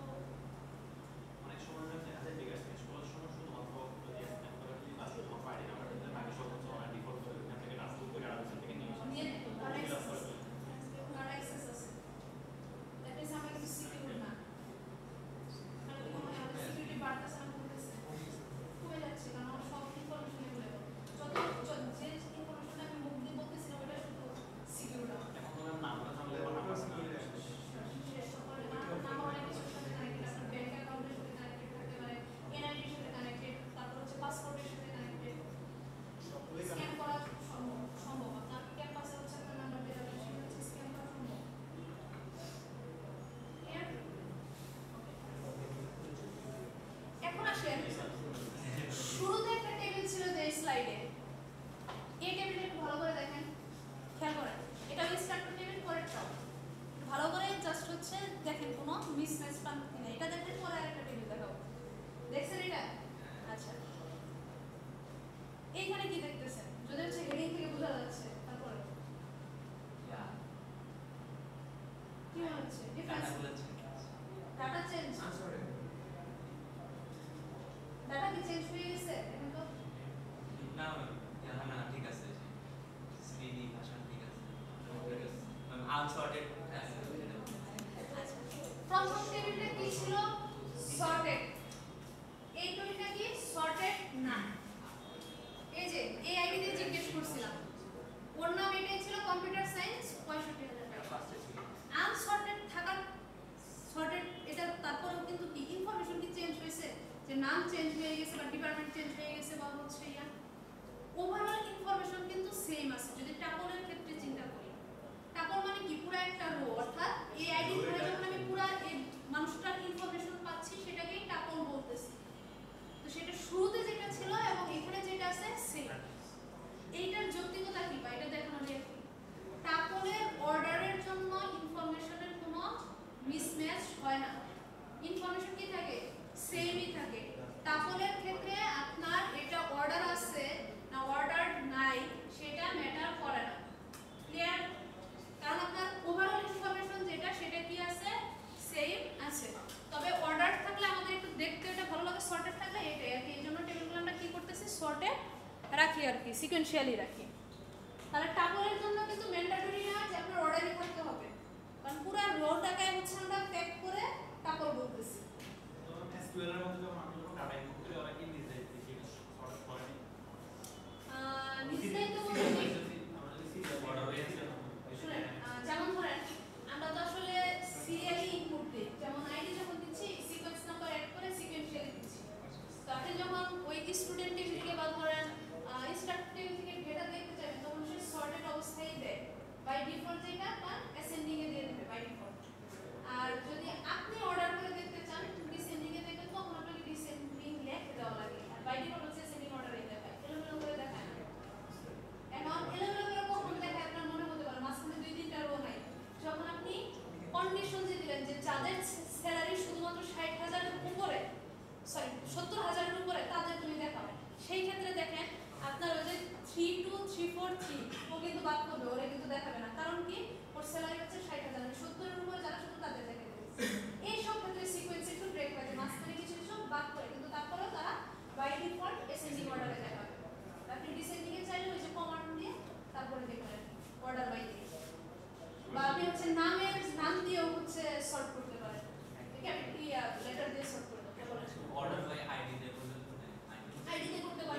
অনেক সময় দেখা যায় বিকাশ শেষ করার সময় শুধুমাত্র যদি স্ক্যান করা যদি বা শুধুমাত্র আইডি নাম্বার দিতে বাকি সব হচ্ছে অনলাইন ডিফল্ট করে এখান থেকে ট্রান্সফার করে আর থেকে নিয়ে আসে নিয়ে নিত তার fill up অ্যাক্সেস করে ফেলে। তার অ্যাক্সেস আছে দ্যাট মিন্স আমরা কিছু সিকিউর না মানে কি মনে হয় সিকিউরিটি বাড়তেছে না কমতেছে কমে যাচ্ছে কারণ আমার সব ইনফরমেশন এগুলো যে ইনফরমেশন আমি মুখ দিয়ে বলতেছি না ওটা শুধু সিকিউর না এখন ধরেন নামটা জানলে বা নাম্বার জানলে শেষ করে নাম অনেক কিছুর সাথে কানেক্টেড আপনার ব্যাংক অ্যাকাউন্টের সাথে কানেক্টেড থাকতে পারে এনআইডির সাথে কানেক্টেড তারপর হচ্ছে পাসপোর্টের সাথে কানেক্টেড সবগুলোই স্ক্যান করা সম্ভব আপনার ক্যাম্পাসে হচ্ছে আপনার নাম্বার দেওয়া হবে সেটা হচ্ছে স্ক্যান করা সম্ভব Clear? এখন আসেন শুরুতে একটা টেবিল ছিল যে স্লাইডে এই টেবিলটা একটু ভালো করে দেখেন খেয়াল করেন এটা স্ট্রাকচার টেবিল পরেরটাও ভালো করে জাস্ট হচ্ছে দেখেন কোনো মিসম্যাচ পান কিনা এটা দেখেন পরে আরেকটা টেবিল দেখাবো দেখছেন এটা আচ্ছা এইখানে কি দেখতেছেন যদি হচ্ছে হেডিং থেকে বোঝা যাচ্ছে তারপরে কি মনে হচ্ছে ডিফারেন্স ডাটা চেঞ্জ ডাটা কি চেঞ্জ হয়ে গেছে এখন তো না না ঠিক আছে শ্রেণী ভাষা ঠিক আছে আনসর্টেড প্রথম টেবিলটা কি ছিল সর্টেড এই টেবিলটা কি সর্টেড না এই যে এই আইডি দিয়ে জিজ্ঞেস করছিলাম ওর নাম এটাই ছিল কম্পিউটার সায়েন্স 65000 টাকা আনসর্টেড থাকার সর্টেড এটা তারপরেও কিন্তু কি ইনফরমেশন কি চেঞ্জ হয়েছে যে নাম চেঞ্জ হয়ে গেছে বা ডিপার্টমেন্ট চেঞ্জ হয়ে গেছে বা হচ্ছে ইয়া ওভারঅল ইনফরমেশন কিন্তু সেম আছে যদি টাপলের ক্ষেত্রে চিন্তা করি টাপল মানে কি পুরো একটা রো অর্থাৎ এই আইডি ধরে যখন আমি পুরো এই মানুষটার ইনফরমেশন পাচ্ছি সেটাকেই টাপল বলতেছি তো সেটা শুরুতে যেটা ছিল এবং এখানে যেটা আছে সেম এইটার যৌক্তিকতা কি বা এটা দেখানো যায় কি টাপলের অর্ডারের জন্য ইনফরমেশনের কোনো মিসম্যাচ হয় না ইনফরমেশন কি থাকে সেমই থাকে টাপলের ক্ষেত্রে আপনার এটা অর্ডার আছে না অর্ডার নাই সেটা ম্যাটার করে না ক্লিয়ার কারণ আপনার ওভারঅল ইনফরমেশন যেটা সেটা কি আছে সেম আছে তবে অর্ডার থাকলে আমাদের একটু দেখতে এটা ভালো লাগে সর্টেড থাকলে এটাই আর কি এইজন্য টেবিলগুলো আমরা কি করতেছি সর্টেড রাখি আর কি সিকোয়েন্সিয়ালি রাখি তাহলে টাপলের জন্য কিন্তু ম্যান্ডেটরি না যে আপনার অর্ডারই করতে হবে কারণ পুরো রোটাকে হচ্ছে আমরা প্যাক করে টাপল বলতেছি এসকিউএল এর মধ্যে যখন আমি যখন ডাটা ইনপুট করি ওরা কি নিজে দেখি সর্ট করে নি নিশ্চয়ই তো আমরা যদি সিরিয়াল অর্ডার হয়ে গেছে শুনেন যেমন ধরেন আমরা তো আসলে সিরিয়ালি ইনপুট দিই যেমন আইডি যখন দিচ্ছি সিকোয়েন্স নাম্বার অ্যাড করে সিকোয়েন্সিয়ালি দিচ্ছি তো আপনি যখন ওই স্টুডেন্ট টেবিল থেকে বা ধরেন ইনস্ট্রাক্টর টেবিল থেকে ডেটা দেখতে চাইবেন তখন সে সর্টেড অবস্থায় দেয় বাই ডিফল্ট যেটা তার অ্যাসেন্ডিং এ দিয়ে দেবে বাই ডিফল্ট আর যদি আপনি অর্ডার করে দেখতে চান ডিসেন্ডিং এ দেখবেন তখন আপনাকে ডিসেন্ডিং লিখে দেওয়া লাগে আর বাই ডিফল্ট হচ্ছে অ্যাসেন্ডিং অর্ডারে দেখায় এলোমেলো করে দেখায় না এখন এলোমেলো করে কখন দেখায় আপনার মনে হতে পারে মাঝখানে 2-3টা রো নাই যখন আপনি কন্ডিশন যে দিলেন যে যাদের স্যালারি শুধুমাত্র 60,000 এর উপরে সরি 70,000 এর উপরে তাদের তুমি দেখাবে সেই ক্ষেত্রে দেখেন আপনার ওই যে 32343 ও কিন্তু বাদ করবে ওরা কিন্তু দেখাবে না কারণ কি ওর স্যালারি হচ্ছে 60,000 70 এর উপরে যারা শুধু তাদের দেখাবে এই সব ক্ষেত্রে সিকোয়েন্স একটু ব্রেক হয় মাঝখানে কিছু কিছু বাদ করে কিন্তু তারপরেও তারা বাই ডিফল্ট অ্যাসেন্ডিং অর্ডারে দেখাবে আপনি ডিসেন্ডিং এ চাইলে ওই যে কমান্ড দিয়ে তারপরে দেখবেন অর্ডার বাই দিয়ে বা আপনি হচ্ছে নাম দিয়েও হচ্ছে সর্ট করতে পারেন ক্যাপিটাল লেটার দিয়ে সর্ট করতে পারেন অর্ডার বাই আইডি দিয়ে করলে আইডি দিয়ে করতে পারেন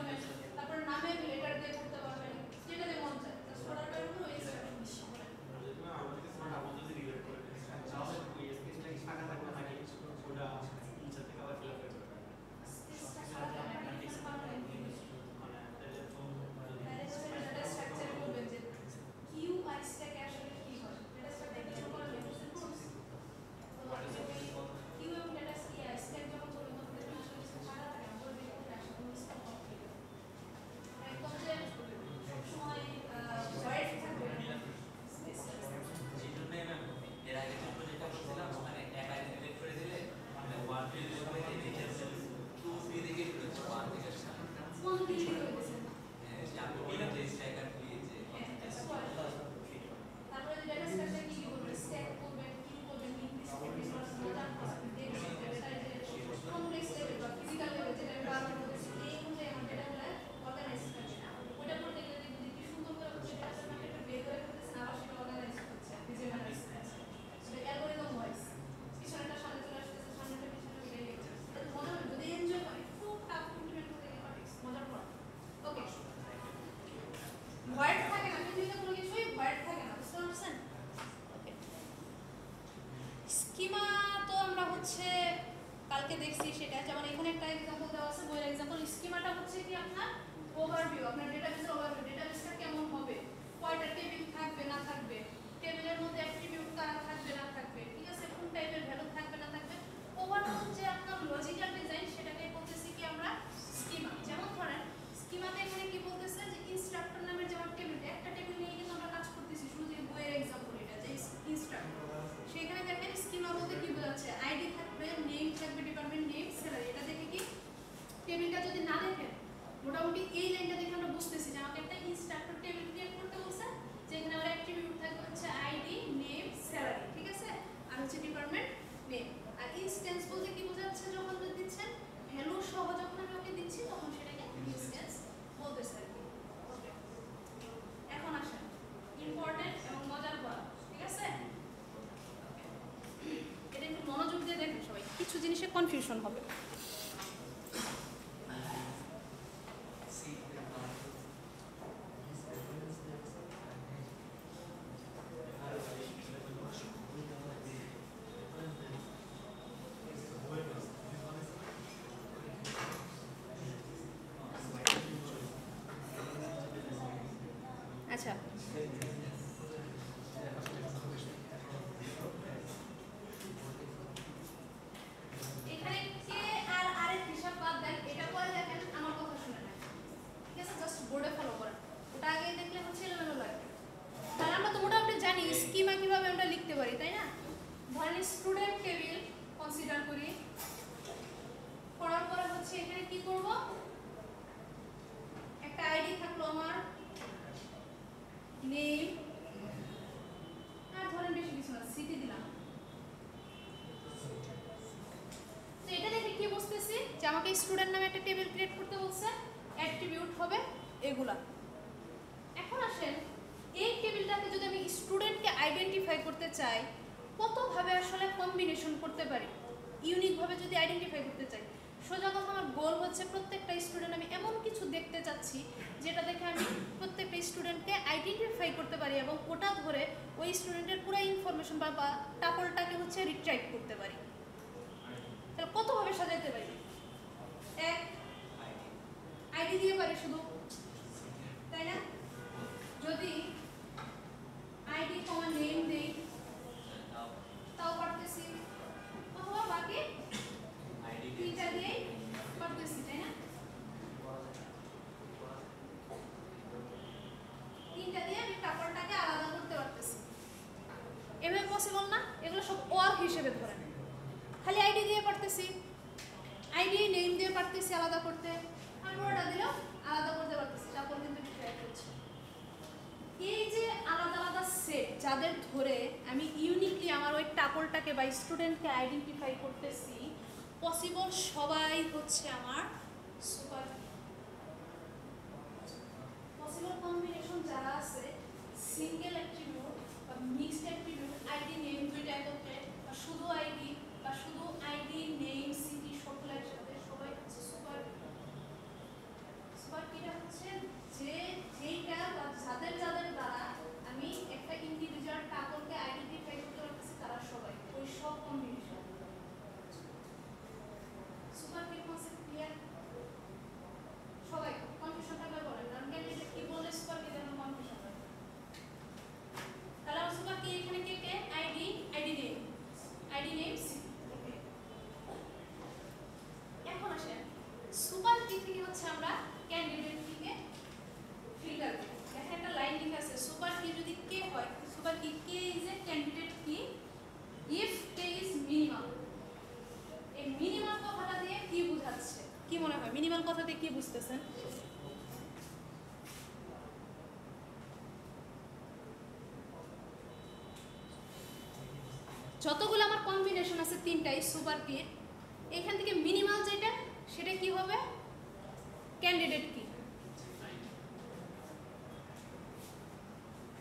হচ্ছে কালকে দেখছি সেটা, যেমন এখানে একটা এক্সাম্পল দেওয়া আছে, বইয়ের এক্সাম্পল। স্কিমাটা হচ্ছে কি আপনার ওভারভিউ, আপনার ডেটাবেসের ওভারভিউ, ডেটাবেসটা কেমন হবে, কয়টা টেবিল থাকবে না থাকবে, টেবিলের মধ্যে অ্যাট্রিবিউট কারা থাকবে না থাকবে, ঠিক আছে, কোন টাইপের ভ্যালু থাকবে না থাকবে, ওভারঅল যে আপনার লজিক্যাল ডিজাইন সেটাকে বলতেছি কি আমরা স্কিমা। যেমন ধরেন স্কিমাতে এখানে কি বলতেছে যে ইনস্ট্রাক্টর নামের যেমন টেবিলটা, একটা টেবিল নিয়ে কিন্তু আমরা কাজ করতেছি, শুধু যে বইয়ের এক্সাম্পল এটা যে ইনস্ট্রাক্টর, সেখানে দেখেন স্কিমা বলতে কি বোঝাচ্ছে, আইডি থাকবে, নেম থাকবে, ডিপার্টমেন্ট নেম, স্যালারি। এটা দেখে কি টেবিলটা যদি না দেখেন, মোটামুটি এই লাইনটা দেখে আমরা বুঝতেছি যে আমাকে একটা ইনস্ট্রাক্টর টেবিল ক্রিয়েট করতে বলছে, যেখানে আমার অ্যাট্রিবিউট থাকবে হচ্ছে আইডি, নেম, স্যালারি, ঠিক আছে, আর হচ্ছে ডিপার্টমেন্ট নেম। আর ইনস্ট্যান্স বলতে কি বোঝাচ্ছে, যখন দিচ্ছেন ভ্যালু সহ যখন আমি ওকে দিচ্ছি তখন সেটাকে ইনস্ট্যান্স বলতেছে আর কি। ওকে, এখন আসেন ইম্পর্টেন্ট এবং মজার পড়া, ঠিক আছে, এটা একটু মনোযোগ দিয়ে দেখেন সবাই, কিছু জিনিসে কনফিউশন হবে। আচ্ছা, এখানে কে আর আরেক হিসাব বাদ দেন, এটা পরে দেখেন, আমার কথা শুনে নেন, ঠিক আছে, জাস্ট বোর্ডে ফলো করেন, ওটা আগে দেখলে হচ্ছে এলোমেলো লাগবে। তাহলে আমরা তো মোটামুটি জানি স্কিমা কিভাবে আমরা লিখতে পারি, তাই না? ধরেন স্টুডেন্ট টেবিল কনসিডার করি, করার পরে হচ্ছে এখানে কি করব, একটা আইডি থাকলো আমার, নেম, আর ধরেন বেশি কিছু না, সিটি দিলাম। তো এটা দেখে কি বুঝতেছি যে আমাকে স্টুডেন্ট নামে একটা টেবিল ক্রিয়েট করতে বলছে, অ্যাট্রিবিউট হবে এগুলা। এখন আসেন এই টেবিলটাকে যদি আমি স্টুডেন্টকে আইডেন্টিফাই করতে চাই, কতভাবে আসলে কম্বিনেশন করতে পারি, ইউনিকভাবে যদি আইডেন্টিফাই করতে চাই, সোজা কথা আমার গোল হচ্ছে প্রত্যেকটা স্টুডেন্ট আমি এমন কিছু দেখতে চাচ্ছি যেটা দেখে আমি প্রত্যেকটা স্টুডেন্টকে আইডেন্টিফাই করতে পারি এবং ওটা ধরে ওই স্টুডেন্টের পুরো ইনফরমেশন বা টাপলটাকে হচ্ছে রিট্রাইভ করতে পারি। তাহলে কতভাবে সাজাইতে পারি? এক, আইডি দিয়ে পারি শুধু, তাই না? যদি আইডি কমা নেম দেই তাও পারতেছি, অথবা বাকি তিনটা দিয়ে পারতেছি, তাই না? তিনটা দিয়ে আমি টাপলটাকে আলাদা করতে পারতেছি। এভাবে পসিবল না? এগুলো সব ওয়ার হিসেবে ধরেন, খালি আইডি দিয়ে পারতেছি, আইডি নেম দিয়ে পারতেছি আলাদা করতে, আর পুরোটা দিলেও আলাদা করতে পারতেছি, টাপল কিন্তু ট্র্যাক হচ্ছে। এই যে আলাদা আলাদা সেট যাদের ধরে আমি ইউনিকলি আমার ওই টাপলটাকে বা স্টুডেন্টকে আইডেন্টিফাই করতেছি, পসিবল সবাই হচ্ছে আমার সুপার পসিবল কম্বিনেশন যারা আছে, সিঙ্গেল অ্যাট্রিবিউট বা মিক্সড অ্যাট্রিবিউট, আইডি নেম দুইটা একত্রে, বা শুধু আইডি বা শুধু আইডি নেম সিটি সকল একসাথে, সবাই হচ্ছে সুপার। সুপার কিটা হচ্ছে যে যেইটা বা যাদের যাদের দ্বারা আমি একটা ইন্ডিভিজুয়াল টাপলকে আইডেন্টিফাই করতে পারতেছি, তারা সবাই ওই সব combination. Super key concept clear? সবাই কনফিউশন থাকলে বলেন, কারণ ক্যান্ডিডেট কি বলে সুপার কি যেন কনফিউশন হয়। তাহলে আমার সুপার কি এখানে কে কে? আইডি, আইডি নেম, ওকে। এখন আসেন সুপার কি থেকে হচ্ছে আমরা ক্যান্ডিডেট কিকে ফিল্টার করি। দেখেন একটা লাইন লেখা আছে, সুপার কি যদি কে হয়, super key K is a candidate কি ইফ কে ইজ মিনিমাম। এই মিনিমাম কথাটা দিয়ে কি বোঝাচ্ছে, কি মনে হয় মিনিমাম কথা দিয়ে কি বুঝতেছেন? যতগুলো আমার কম্বিনেশন আছে তিনটাই সুপার কি, এখান থেকে মিনিমাল যেটা সেটা কি হবে? ক্যান্ডিডেট কি।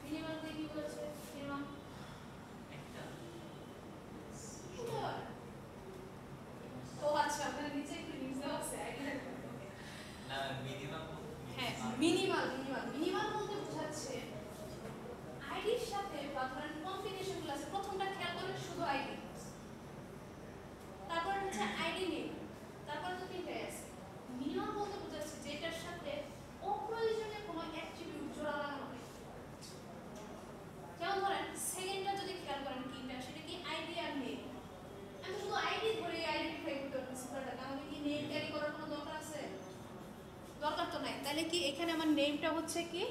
মিনিমাল দিয়ে কি বলেছে? মিনিমাম ও আচ্ছা, আপনার নিচে একটু লিখে দেওয়া আছে আইডিয়া। না মিনিমাম, হ্যাঁ মিনিমাল বলতে বোঝাচ্ছে আইডির সাথে বা ধরেন কম্বিনেশনগুলো আছে, প্রথমটা খেয়াল করেন শুধু আইডি, কি এখানে আমার নেমটা হচ্ছে কি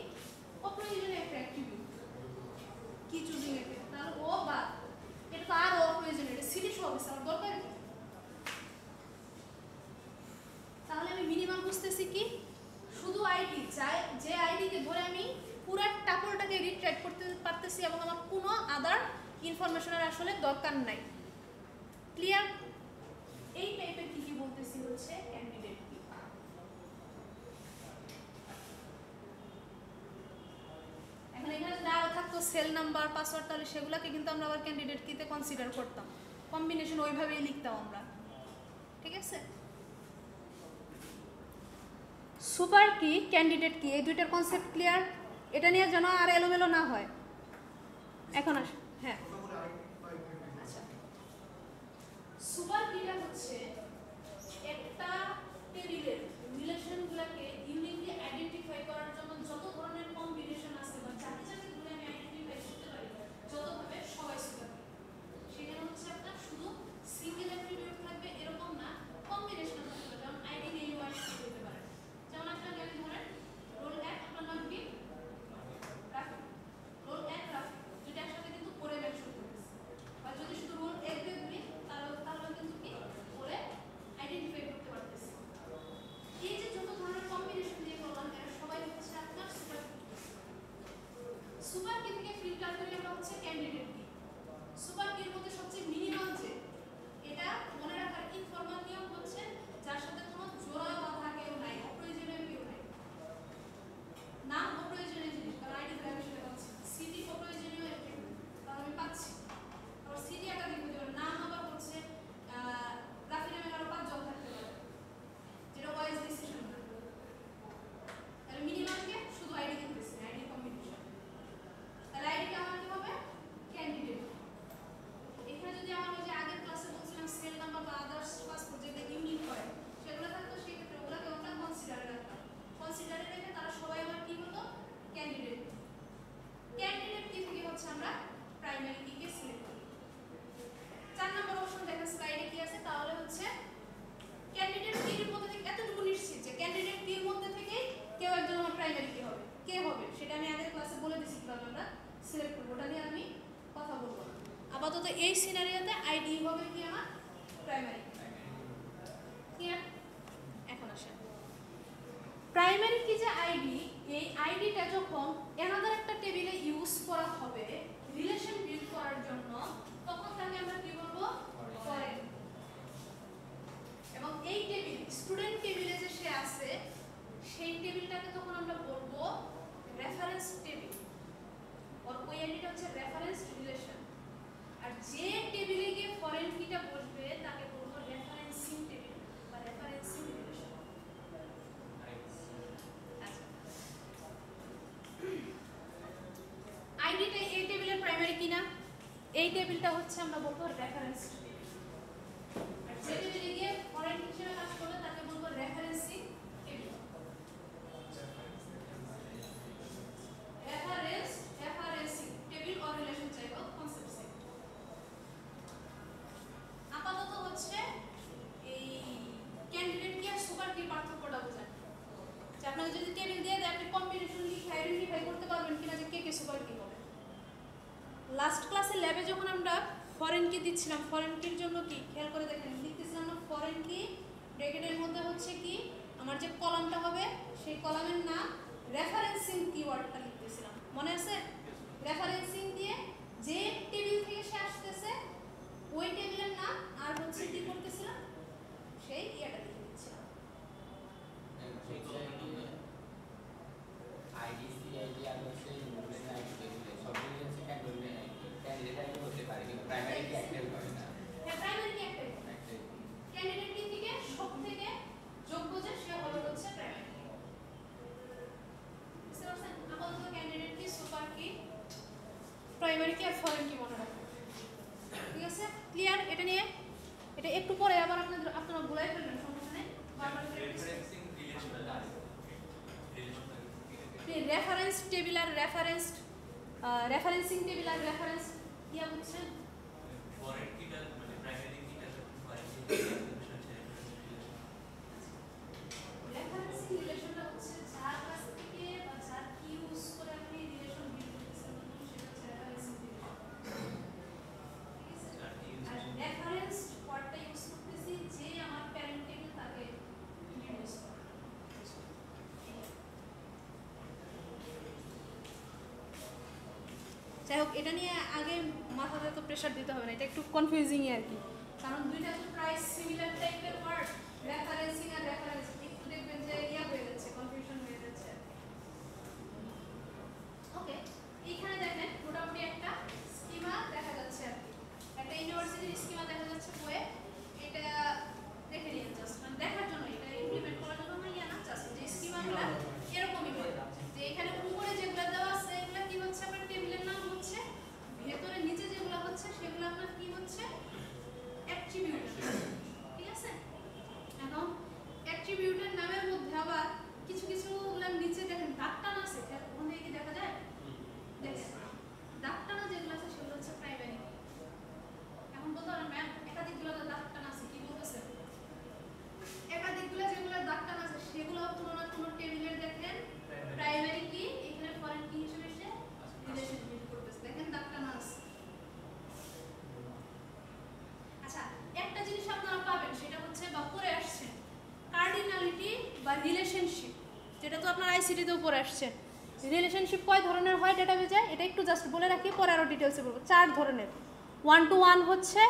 অপ্রয়োজনীয় একটা অ্যাট্রিবিউট কি চুজিং এর তাহলে ও বা এটা তো আর অপ্রয়োজনীয় এটা সিটি সহ হবে আমার দরকার কি তাহলে আমি মিনিমাম বুঝতেছি কি শুধু আইডি চাই যে আইডিকে ধরে আমি পুরো টাপলটাকে রিট্রাইট করতে পারতেছি এবং আমার কোনো আদার ইনফরমেশনের আসলে দরকার নাই ক্লিয়ার এই টাইপের কি বলতেছি হচ্ছে ক্যান্ডিডেট কি এখন এখানে যদি আরো থাকতো সেল নাম্বার পাসওয়ার্ড তাহলে সেগুলোকে কিন্তু আমরা আবার ক্যান্ডিডেট কিতে কনসিডার করতাম কম্বিনেশন ওইভাবেই লিখতাম আমরা ঠিক আছে সুপার কি ক্যান্ডিডেট কি এই দুইটার কনসেপ্ট ক্লিয়ার এটা নিয়ে যেন আর এলোমেলো না হয় এখন আস হ্যাঁ আচ্ছা সুপার কিটা হচ্ছে একটা টেবিলের রিলেশনগুলোকে ইউনিকলি আইডেন্টিফাই করার জন্য যত ধরনের কম্বিনেশন আছে বা যাকে যাকে ধরে আমি আইডেন্টিফাই করতে পারি যতভাবে সবাই সুপার সেখানে হচ্ছে একটা শুধু সিঙ্গেল অ্যাট্রিবিউট থাকবে এরকম না কম্বিনেশন থাকবে যেমন আইডি নেম ওয়ার্ড করতে পারে যেমন আপনার জ্ঞান ধরেন রোল 1 আপনার নাম কি রাফি রোল 1 রাফি যেটা একসাথে কিন্তু পরে মেনশন করতেছে বা যদি শুধু রোল 1 দিয়ে ধরি তাহলে কিন্তু কি পরে আইডেন্টিফাই করতে পারতেছে এই যে যত ধরনের কম্বিনেশন দিয়ে করলাম এরা সবাই হচ্ছে আপনার সুপার সুপার কি থেকে ফিল্টার করে আমরা হচ্ছে ক্যান্ডিডেট কি সুপার কির মধ্যে সবচেয়ে মিনিমাম যে এটা মনে রাখার ইনফরমাল নিয়ম হচ্ছে যার সাথে কোনো জোড়া বাঁধা কেউ নাই অপ্রয়োজনীয় কেউ নাই নাম অপ্রয়োজনীয় জিনিস কারণ আইডি ধরে আমি সেটা পাচ্ছি সিটি অপ্রয়োজনীয় কারণ আমি পাচ্ছি আর সিটি একাধিক হতে পারে নাম আবার হচ্ছে রাফি নামে আরো 5 জন থাকতে পারে যেটা ওয়াইজ ডিসিশন না তাহলে মিনিমামকে শুধু আইডি দিতেছি আইডি কম্বিনেশন তাহলে আইডিটা আমার কি হবে ক্যান্ডিডেট এখানে যদি আমার ওই যে আগের ক্লাসে বলছিলাম সেল নাম্বার বা আদার্স পাসপোর্ট যেগুলো ইউনিক হয় সেগুলো থাকতো সেই ক্ষেত্রে ওগুলোকে আমরা কনসিডারে রাখতাম কনসিডারে রেখে তারা সবাই আমার কি হতো ক্যান্ডিডেট ক্যান্ডিডেট কি থেকে হচ্ছে আমরা প্রাইমারি কিকে সিলেক্ট করি 4 নম্বর অপশন দেখেন স্লাইডে কি আছে তাহলে হচ্ছে ক্যান্ডিডেট কির মধ্যে থেকে এতটুকু নিশ্চিত যে ক্যান্ডিডেট কির মধ্যে থেকে কেউ একজন আমার প্রাইমারি কি হবে কে হবে সেটা আমি আগের ক্লাসে বলে দিয়েছি কিভাবে আমরা সিলেক্ট করব ওটা নিয়ে আমি কথা বলবো না আপাতত এই সিনারিওতে আইডি হবে কি আমার প্রাইমারি ক্লিয়ার এখন আসেন প্রাইমারি কি যে আইডি এই আইডিটা যখন অ্যানাদার একটা টেবিলে ইউজ করা হবে রিলেশন বিল্ড করার জন্য তখন তাকে আমরা কি বলবো ফরেন এবং এই টেবিল স্টুডেন্ট টেবিলে যে সে আছে সেই টেবিলটাকে তখন আমরা বলবো রেফারেন্স টেবিল আর ওই আইডিটা হচ্ছে রেফারেন্স রিলেশন আর যে টেবিলে গিয়ে ফরেন কিটা বসবে তাকে বলবো রেফারেন্সিং টেবিল বা রেফারেন্সিং রিলেশন আইডিটা এই টেবিলের প্রাইমারি কিনা এই টেবিলটা হচ্ছে আমরা বলবো রেফারেন্স টেবিল আর যে টেবিলে গিয়ে ফরেন হিসেবে কাজ করবে তাকে বলবো referencing table referencing table or relation চাই হোক কনসেপ্ট চাই আপাতত হচ্ছে এই ক্যান্ডিডেট কি আর সুপার কি পার্থক্যটা বোঝায় যে আপনাকে যদি টেবিল দিয়ে দেয় আপনি কম্বিনেশন লিখে আইডেন্টিফাই করতে পারবেন কিনা যে কে সুপার কি হবে লাস্ট ক্লাসে ল্যাবে যখন আমরা ফরেন কি দিচ্ছিলাম ফরেন কির জন্য কি খেয়াল করে দেখেন লিখতেছিলাম না ফরেন কি ব্র্যাকেটের মধ্যে হচ্ছে কি আমার যে কলামটা হবে সেই কলামের নাম রেফারেন্সিং কিওয়ার্ডটা লিখতেছিলাম মনে আছে রেফারেন্সিং দিয়ে যে টেবিল থেকে সে আসতেছে ওই টেবিলের নাম আর হচ্ছে কি করতেছিলাম সেই ইয়াটা লিখে দিচ্ছিলাম আইডিসি আইডি আর হচ্ছে ইনফরমেশন আইডি টেবিলে সব মিলে হচ্ছে ক্যান্ডিডেট আইডি হতে পারে কিন্তু প্রাইমারি কি অ্যাক্টিভ করে না হ্যাঁ প্রাইমারি কি অ্যাক্টিভ ক্যান্ডিডেট কি থেকে সব থেকে যোগ্য যে সে হবে হচ্ছে প্রাইমারি বুঝতে পারছেন আপাতত ক্যান্ডিডেট কি সুপার কি প্রাইমারি কি আর ফরেন কি মনে রাখবেন ঠিক আছে ক্লিয়ার এটা নিয়ে এটা একটু পরে আবার আপনারা ভুলাই ফেলবেন সমস্যা নেই বারবার রেফারেন্সিং রিলেশনটা আছে রেফারেন্স টেবিল আর রেফারেন্সিং টেবিল আর রেফারেন্স কি হচ্ছে ফরেন কিটা মানে প্রাইমারি কিটা ফরেন কিটা রেফারেন্সিং রিলেশনটা হচ্ছে যার যাই হোক, এটা নিয়ে আগে মাথাতে তো প্রেশার দিতে হবে না, এটা একটু কনফিউজিংই আর কি, কারণ দুইটা তো প্রায় সিমিলার টাইপের ওয়ার্ড, রেফারেন্সিং আর রেফারেন্স, একটু দেখবেন যে হয়ে যাচ্ছে, কনফিউশন হয়ে যাচ্ছে। ওকে, এইখানে দেখেন মোটামুটি একটা স্কিমা দেখা যাচ্ছে আর কি, একটা ইউনিভার্সিটির স্কিমা দেখা যাচ্ছে বইয়ে। এটা দেখে নিন জাস্ট, মানে দেখার জন্য, এটা ইমপ্লিমেন্ট করার জন্য না, জাস্ট যে স্কিমাগুলো এরকমই হয়, যে এখানে উপরে যেগুলো দেওয়া আছে এগুলো কি হচ্ছে আপনার টেবিলের নাম হচ্ছে, ভেতরে নিচে যেগুলো হচ্ছে সেগুলো আপনার কি হচ্ছে অ্যাট্রিবিউট, ঠিক আছে। এখন অ্যাট্রিবিউটের নামের মধ্যে আবার কিছু কিছু নিচে দেখেন দাগ টানা আছে, ওখান থেকে কি দেখা যায়? দেখেন দাগ টানা যেগুলো আছে সেগুলো হচ্ছে প্রাইমারি। এখন বলতে পারেন ম্যাম একাধিকগুলো দাগ টানা আছে, কি বলতেছে? একাধিকগুলো যেগুলো দাগ টানা আছে সেগুলো তুলনা কোনো টেবিলের দেখেন প্রাইমারি কি, এখানে ফরেন কি হিসেবে এসে রিলেশনশিপ করতেছে, দেখেন দাগ টানা আছে। আচ্ছা, একটা জিনিস আপনারা পাবেন সেটা হচ্ছে বা পড়ে আসছে কার্ডিনালিটি বা রিলেশনশিপ, যেটা তো আপনার আইসিটি তেও পড়ে আসছে। রিলেশনশিপ কয় ধরনের হয় ডেটাবেজে, এটা একটু জাস্ট বলে রাখি, পরে আরো ডিটেইলসে বলবো। 4 ধরনের, 1 to 1 হচ্ছে,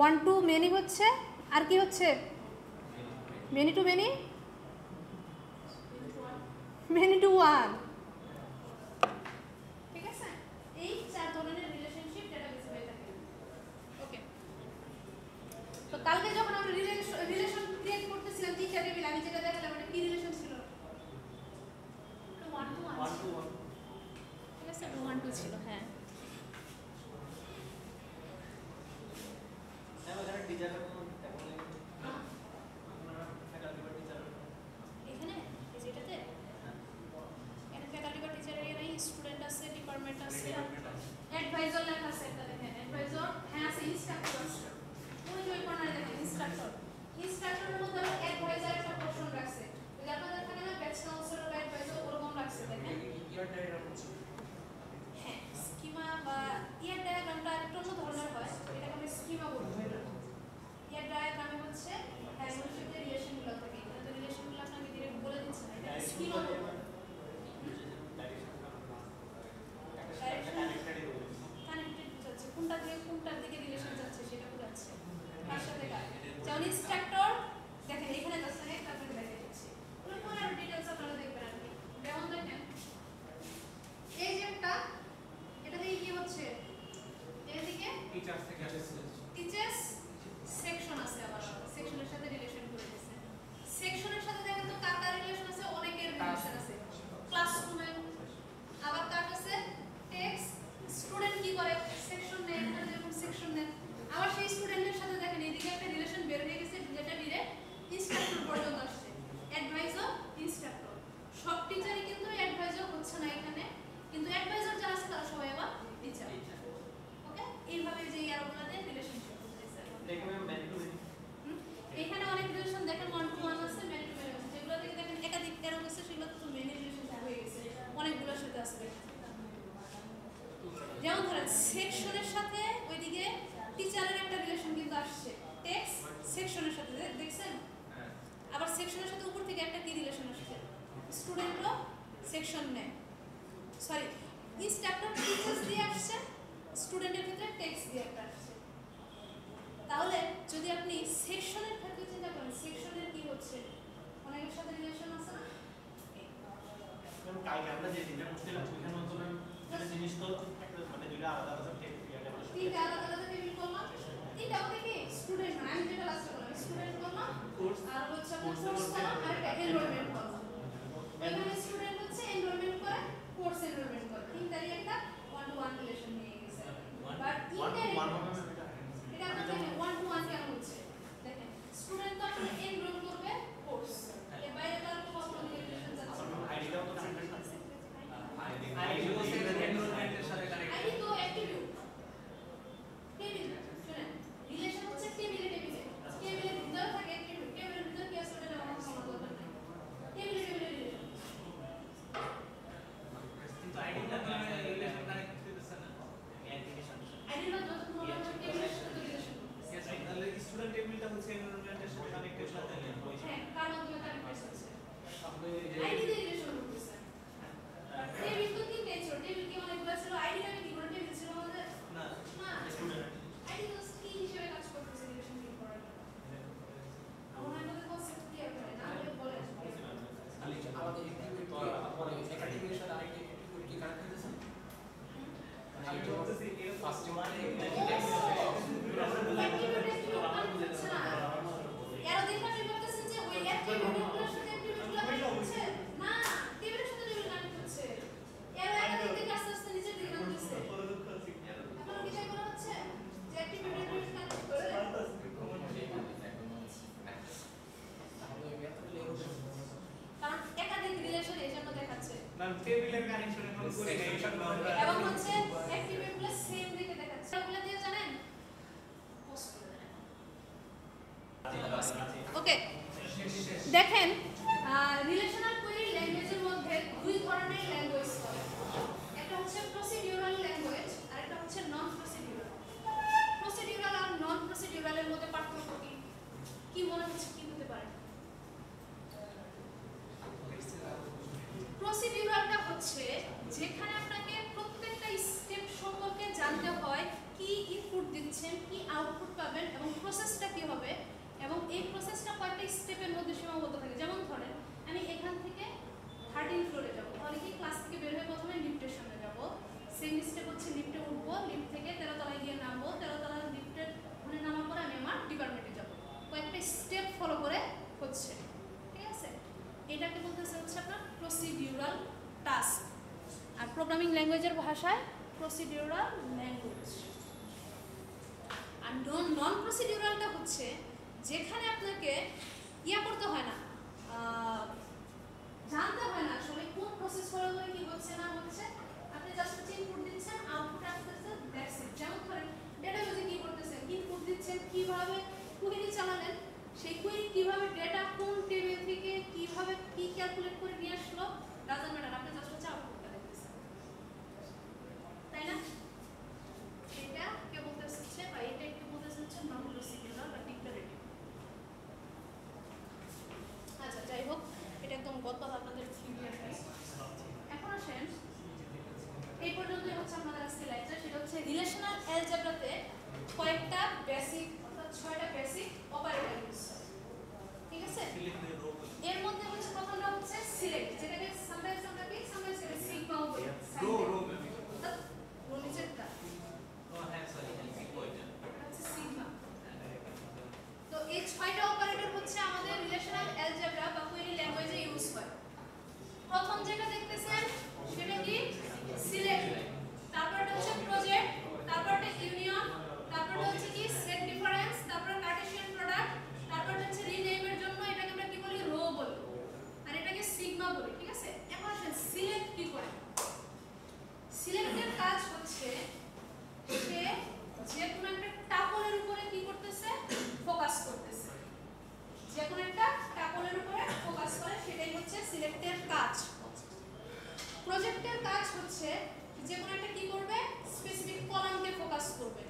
1 to many হচ্ছে, আর কি হচ্ছে many to many, many to 1, ঠিক আছে। এই 4 ধরনের রিলেশনশিপ ডেটাবেজে হয়ে থাকে। ওকে, তো কালকে যখন আমরা রিলেশন ক্রিয়েট করতেছিলাম টিচার টেবিল, আমি যেটা দেখালাম এটা কি রিলেশন ছিল? 1 to 1, ঠিক আছে, 1 to ছিল। হ্যাঁ, এখানে যেটাতে এখানে ফ্যাকাল্টি বা টিচারের ইয়ে নাই, স্টুডেন্ট আছে, ডিপার্টমেন্ট আছে, অ্যাডভাইজার লেখা আছে, এটা দেখেন অ্যাডভাইজার, হ্যাঁ আছে, ইনস্ট্রাক্টর আছে, ওই কর্নারে দেখেন ইনস্ট্রাক্টর। ইনস্ট্রাক্টরের মধ্যে আবার অ্যাডভাইজার একটা পোরশন রাখছে, ওই যে আপনাদের থাকে না ব্যাচ কাউন্সিলর বা অ্যাডভাইজার, ওরকম রাখছে দেখেন। হ্যাঁ, স্কিমা বা ইয়ার ডায়াগ্রামটা আরেকটু অন্য ধরনের হয়, এটাকে আমরা স্কিমা বলবো। ইয়ার ডায়াগ্রামে হচ্ছে এগুলোর সাথে রিলেশনগুলো থাকে, এখানে তো রিলেশনগুলো আপনাকে ডিরেক্ট বলে দিচ্ছে না, এটা স্কিমা বলবো। কানেক্টেড যাচ্ছে, কোনটা থেকে কোনটার দিকে রিলেশন যাচ্ছে সেটা বোঝাচ্ছে, কার সাথে কার। যেমন ইনস্ট্রাক্টর দেখেন এখানে যাচ্ছে, একটা আপনাকে দেখা যাচ্ছে, ওগুলো পরে আরো ডিটেইলস আপনারা দেখবেন আর কি। যেমন দেখেন এই যে একটা, এটা থেকে কি হচ্ছে, এদিকে টিচার্স থেকে আসছে, টিচার্স সেকশন আছে, আবার সেকশনের সাথে রিলেশন করে দিয়েছে। সেকশনের সাথে দেখেন তো কার কার রিলেশন আছে, অনেকের রিলেশন আছে, ক্লাসরুমের, আবার কার কাছে টেক্সট, স্টুডেন্ট কি করে সেকশন নেয়, এখানে যেরকম সেকশন নেয়, আবার সেই স্টুডেন্টের সাথে দেখেন এদিকে একটা রিলেশন বের হয়ে গেছে, যেটা ডিরেক্ট ইনস্ট্রাক্টর পর্যন্ত আসছে, অ্যাডভাইজার ইনস্ট্রাক্টর। সব টিচারই কিন্তু অ্যাডভাইজার হচ্ছে না এখানে, কিন্তু অ্যাডভাইজার যারা আছে তারা সবাই আবার টিচার। ওকে, এইভাবে যে ইয়ারগুলোতে রিলেশনশিপ হচ্ছে। এখানে অনেক রিলেশন দেখেন 1 to 1 আছে, many to many আছে, যেগুলো থেকে দেখেন একাধিক এরো আছে সেগুলো তো মেনি রিলেশনশিপ হয়ে গেছে, অনেকগুলোর সাথে আছে। যেমন ধরেন সেকশনের সাথে ওইদিকে টিচারের একটা রিলেশন কিন্তু আসছে, টেক্সট সেকশনের সাথে দেখছেন, আবার সেকশনের সাথে উপর থেকে একটা কি রিলেশন আসছে, স্টুডেন্টও সেকশন নেয়, সরি ইনস্ট্রাক্টর টিচার্স দিয়ে আসছে, স্টুডেন্টের ক্ষেত্রে টেক্সট দিয়ে একটা আসছে। তাহলে যদি আপনি সেকশনের ক্ষেত্রে চিন্তা করেন, সেকশনের কি হচ্ছে, অনেকের সাথে রিলেশন আছে না। কালকে আমরা যে তিনটা করছিলাম ওইখানে হচ্ছে একটা জিনিস তো একটা মানে দুইটা আলাদা আলাদা তিনটা আলাদা আলাদা টেবিল করলাম, তিনটা ওকে কি স্টুডেন্ট, আমি যেটা লাস্টে বললাম স্টুডেন্ট করলাম, আর হচ্ছে আপনার কোর্স করলাম, আর একটা এনরোলমেন্ট করলাম। এখানে স্টুডেন্ট হচ্ছে এনরোলমেন্ট করে, কোর্স এনরোলমেন্ট করে, তিনটারই একটা 1 to 1 রিলেশন নিয়ে গেছে। বাট ইনডাইরেক্ট এটা আপনাদের 1 to 1 কেন হচ্ছে, দেখেন স্টুডেন্ট তো আসলে এনরোল করবে কোর্স, এর বাইরে তার কোনো রিলেশন যাচ্ছে না। আইডিটাও তো কানেক্টেড আছে, আইডি হচ্ছে এনরোলমেন্টের সাথে কানেক্টেড। আইডি তো অ্যাট্রিবিউট, টেবিল শুনেন, রিলেশন হচ্ছে টেবিলের ভিতরে থাকে অ্যাট্রিবিউট, টেবিলের ভিতরে কি আছে ওটা আমার কোনো দরকার নাই, টেবিলের রিলেশন। কিন্তু আইডিটা তো রিলেশন কানেক্ট করতেছে না। টেবিলের কানেকশন এখন করে নেই সব আমরা এবং হচ্ছে অ্যাক্টিভেট প্লাস সেম দিকে দেখাচ্ছে ওগুলো দিয়ে জানেন পোস্ট করে দেন ওকে দেখেন রিলেশনাল কোয়েরি ল্যাঙ্গুয়েজের মধ্যে দুই ধরনের ল্যাঙ্গুয়েজ হয় একটা হচ্ছে প্রসিডিউরাল ল্যাঙ্গুয়েজ আর একটা হচ্ছে নন প্রসিডিউরাল প্রসিডিউরাল আর নন প্রসিডিউরালের মধ্যে পার্থক্য কি মনে হচ্ছে কি হতে পারে প্রসিডিউরালটা হচ্ছে যেখানে আপনাকে প্রত্যেকটা স্টেপ সম্পর্কে জানতে হয় কি ইনপুট দিচ্ছেন কি আউটপুট পাবেন এবং প্রসেসটা কি হবে এবং এই প্রসেসটা কয়েকটা স্টেপের মধ্যে সীমাবদ্ধ থাকে যেমন ধরেন আমি এখান থেকে 13 ফ্লোরে যাব তাহলে কি ক্লাস থেকে বের হয়ে প্রথমে লিফটের সামনে যাব সেম স্টেপ হচ্ছে লিফটে উঠবো লিফট থেকে 13 তলায় গিয়ে নামবো 13 তলায় লিফটের ওখানে নামার পরে আমি আমার ডিপার্টমেন্টে যাব কয়েকটা স্টেপ ফলো করে হচ্ছে ঠিক আছে এটাকে বলতেছে হচ্ছে আপনার প্রসিডিউরাল টাস্ক আর প্রোগ্রামিং ল্যাঙ্গুয়েজের ভাষায় প্রসিডিউরাল ল্যাঙ্গুয়েজ আর নন প্রসিডিউরালটা হচ্ছে যেখানে আপনাকে করতে হয় না জানতে হয় না আসলে কোন প্রসেস ফলো করে কি হচ্ছে না হচ্ছে আপনি জাস্ট ইনপুট দিচ্ছেন আউটপুট আসতেছে দ্যাটস ইট যেমন ধরেন ডেটাবেজে কি করতেছেন ইনপুট দিচ্ছেন কিভাবে কোয়েরি চালালেন সেই কোয়েরি কিভাবে ডেটা কোন টেবিল থেকে কিভাবে কি ক্যালকুলেট করে নিয়ে আসলো ডাজন্ট ম্যাটার আপনি জাস্ট হচ্ছে আউটপুটটা দেখতেছেন তাই না এটা কে বলতেছে হচ্ছে বা এটা একটু বলতেছে হচ্ছে নন প্রসিডিউরাল বা ডিক্লারেটিভ আচ্ছা যাই হোক এটা একদম গত আপনাদের ক্লিয়ার হয় এখন আসেন এই পর্যন্তই হচ্ছে আমাদের আজকে লেকচার সেটা হচ্ছে রিলেশনাল অ্যালজেব্রাতে কয়েকটা বেসিক অর্থাৎ 6টা বেসিক অপারেটর ইউজ হয় ঠিক আছে এর মধ্যে হচ্ছে প্রথমটা হচ্ছে সিলেক্ট যেটাকে সামটাইমস আমরা কি সামটাইমস এটা সিগমাও বলি রো নিচেরটা হচ্ছে সিগমা তো এই 6টা অপারেটর হচ্ছে আমাদের রিলেশনাল অ্যালজেব্রা বা কোয়েরি ল্যাঙ্গুয়েজে ইউজ হয় প্রথম যেটা দেখতেছেন সেটা কি সিলেক্ট তারপরটা হচ্ছে প্রজেক্ট তারপরটা ইউনিয়ন তারপরটা হচ্ছে কি সেট ডিফারেন্স তারপর কার্টেসিয়ান প্রোডাক্ট তারপরটা হচ্ছে রিনেমের জন্য এটাকে আমরা কি বলি রো বলি আর এটাকে সিগমা বলি ঠিক আছে এখন আসেন সিলেক্ট কি করে সিলেক্টের কাজ হচ্ছে সে যে কোনো একটা টাপলের উপরে কি করতেছে ফোকাস করতেছে যে কোনো একটা টাপলের উপরে ফোকাস করে সেটাই হচ্ছে সিলেক্টের কাজ প্রজেক্টের কাজ হচ্ছে যে কোনো একটা কি করবে স্পেসিফিক কলামকে ফোকাস করবে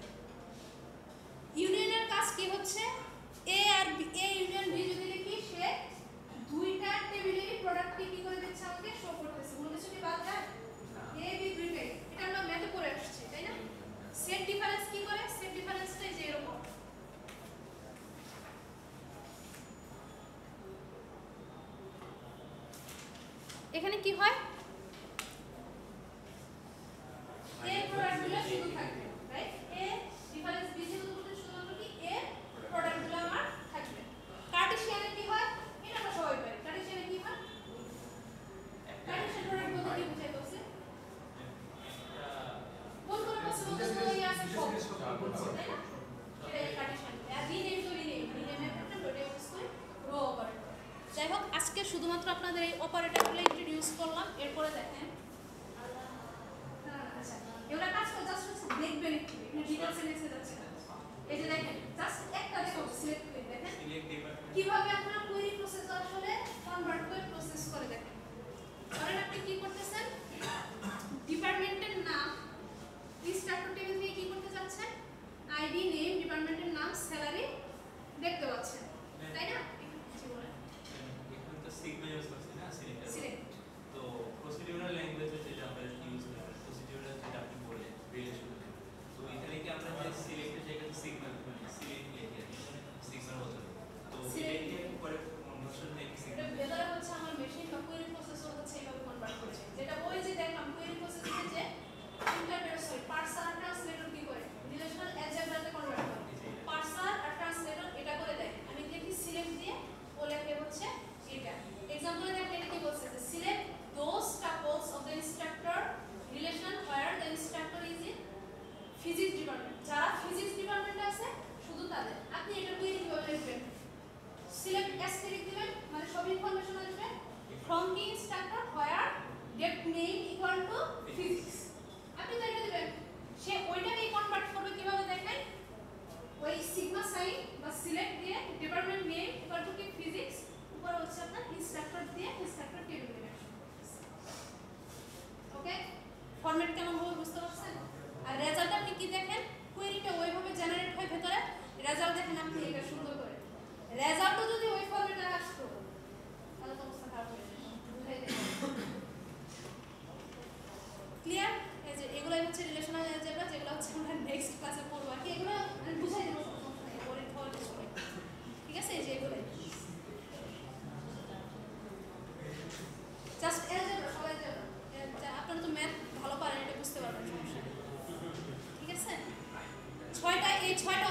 ইউনিয়নের কাজ কি হচ্ছে এ আর বি এ ইউনিয়ন বি যদি লিখি সে দুইটা টেবিলেরই প্রোডাক্টকে কি করে দিচ্ছে আমাকে শো করতেছে কোনো কিছু কি বাদ যায় এ বি দুইটাই এটা আমরা ম্যাথে পড়ে আসছি তাই না সেট ডিফারেন্স কি করে সেট ডিফারেন্সটা যে এরকম এখানে কি হয় এ প্রোডাক্টগুলো শুধু থাকবে রাইট এ ডিফারেন্স বি যেহেতু বলতে শুধুমাত্র কি এ প্রোডাক্টগুলো আমার থাকবে কার্টেসিয়ানে কি হয় এটা আমরা সবাই পাই কার্টেসিয়ানে কি হয় কার্টেসিয়ান প্রোডাক্ট বলতে কি বোঝায় বলছে কোন কোন পসিবল যেগুলো আছে সব তাই না এটা কার্টেসিয়ান আর রিনেম তো রিনেমের ক্ষেত্রে ওটা ইউজ করি রো অপারেটর যাই হোক আজকে শুধুমাত্র আপনাদের এই অপারেটরগুলো ইন্ট্রোডিউস করলাম এরপরে দেখেন আচ্ছা এগুলা কাজ করে জাস্ট হচ্ছে দেখবেন একটু এখানে ডিটেইলসে লিখে যাচ্ছে এই যে দেখেন জাস্ট একটা দেখো সিলেক্ট করে দেখেন কিভাবে আপনারা কোয়েরি প্রসেস আসলে কনভার্ট করে প্রসেস করে দেখেন ধরেন আপনি কি করতেছেন ডিপার্টমেন্টের নাম স্ট্রাকচার টেবিল থেকে কি করতে যাচ্ছেন আইডি নেম ডিপার্টমেন্টের নাম স্যালারি দেখতে পাচ্ছেন তাই না কিছু বলেন এখন তো সিগমা ইউজ করছি না সিলেক্ট তো প্রসিডিউরাল ল্যাঙ্গুয়েজে যেটা আমরা ইউজ করি প্রসিডিউরাল যেটা আপনি বললেন রিলেশন তো এখানে কি আমরা যে সিলেক্টের জায়গায় সিগমা সিলেক্ট লিখে সিগমার বদলে তো সিলেক্টে পরে কনভার্সন নেকি এটা সিগমা ভেতরে হচ্ছে আমার মেশিন বা কোয়েরি প্রসেসর হচ্ছে এইভাবে কনভার্ট করছে যেটা ওই যে দেখলাম কোয়েরি প্রসেসরে যে ইন্টারপ্রেটার সরি পার্সার ট্রান্সলেটর কি করে যারা ফিজিক্স ডিপার্টমেন্টে আছে শুধু তাদের। আপনি এটা বইয়ে কিভাবে লিখবেন? সিলেক্ট অ্যাস্থেটিক দিবেন, মানে সব ইনফরমেশন আসবে ফ্রম কি instructor where date name equal to physics. আপনি তো এটা দিবেন, সে ওইটাকে কনভার্ট করবে কিভাবে দেখেন? ওই সিগমা সাইন বা সিলেক্ট দিয়ে ডিপার্টমেন্ট নেম ইকুয়াল টু কি ফিজিক্স, উপরে হচ্ছে আপনার ইনস্ট্রাক্টর দিয়ে ইনস্ট্রাক্টর টেবিল দিবেন। ওকে, ফরম্যাট কেমন হবে বুঝতে পারছেন? আর রেজাল্ট আপনি কি দেখেন? কোয়েরিটা ওইভাবে জেনারেট হয় ভেতরে, রেজাল্ট দেখেন আপনি এটা সুন্দর করে। রেজাল্টও যদি ওই ফরম্যাটে আসতো তাহলে তো অবস্থা খারাপ হয়ে যেত। বুঝাই দেন ক্লিয়ার? এই যে এগুলাই হচ্ছে রিলেশনাল অ্যালজেব্রা, যেগুলো হচ্ছে আমরা নেক্সট ক্লাসে পড়বো আর কি। এগুলো আমি বুঝাই দেবো, সমস্যা নেই, বোরিং হওয়ার কিছু নেই। ঠিক আছে, এই যে এগুলাই জাস্ট অ্যালজেব্রা, সব অ্যালজেব্রা। আপনারা তো ম্যাথ ভালো পারেন, এটা বুঝতে পারবেন, সমস্যা নেই। ঠিক আছে, এই 6টা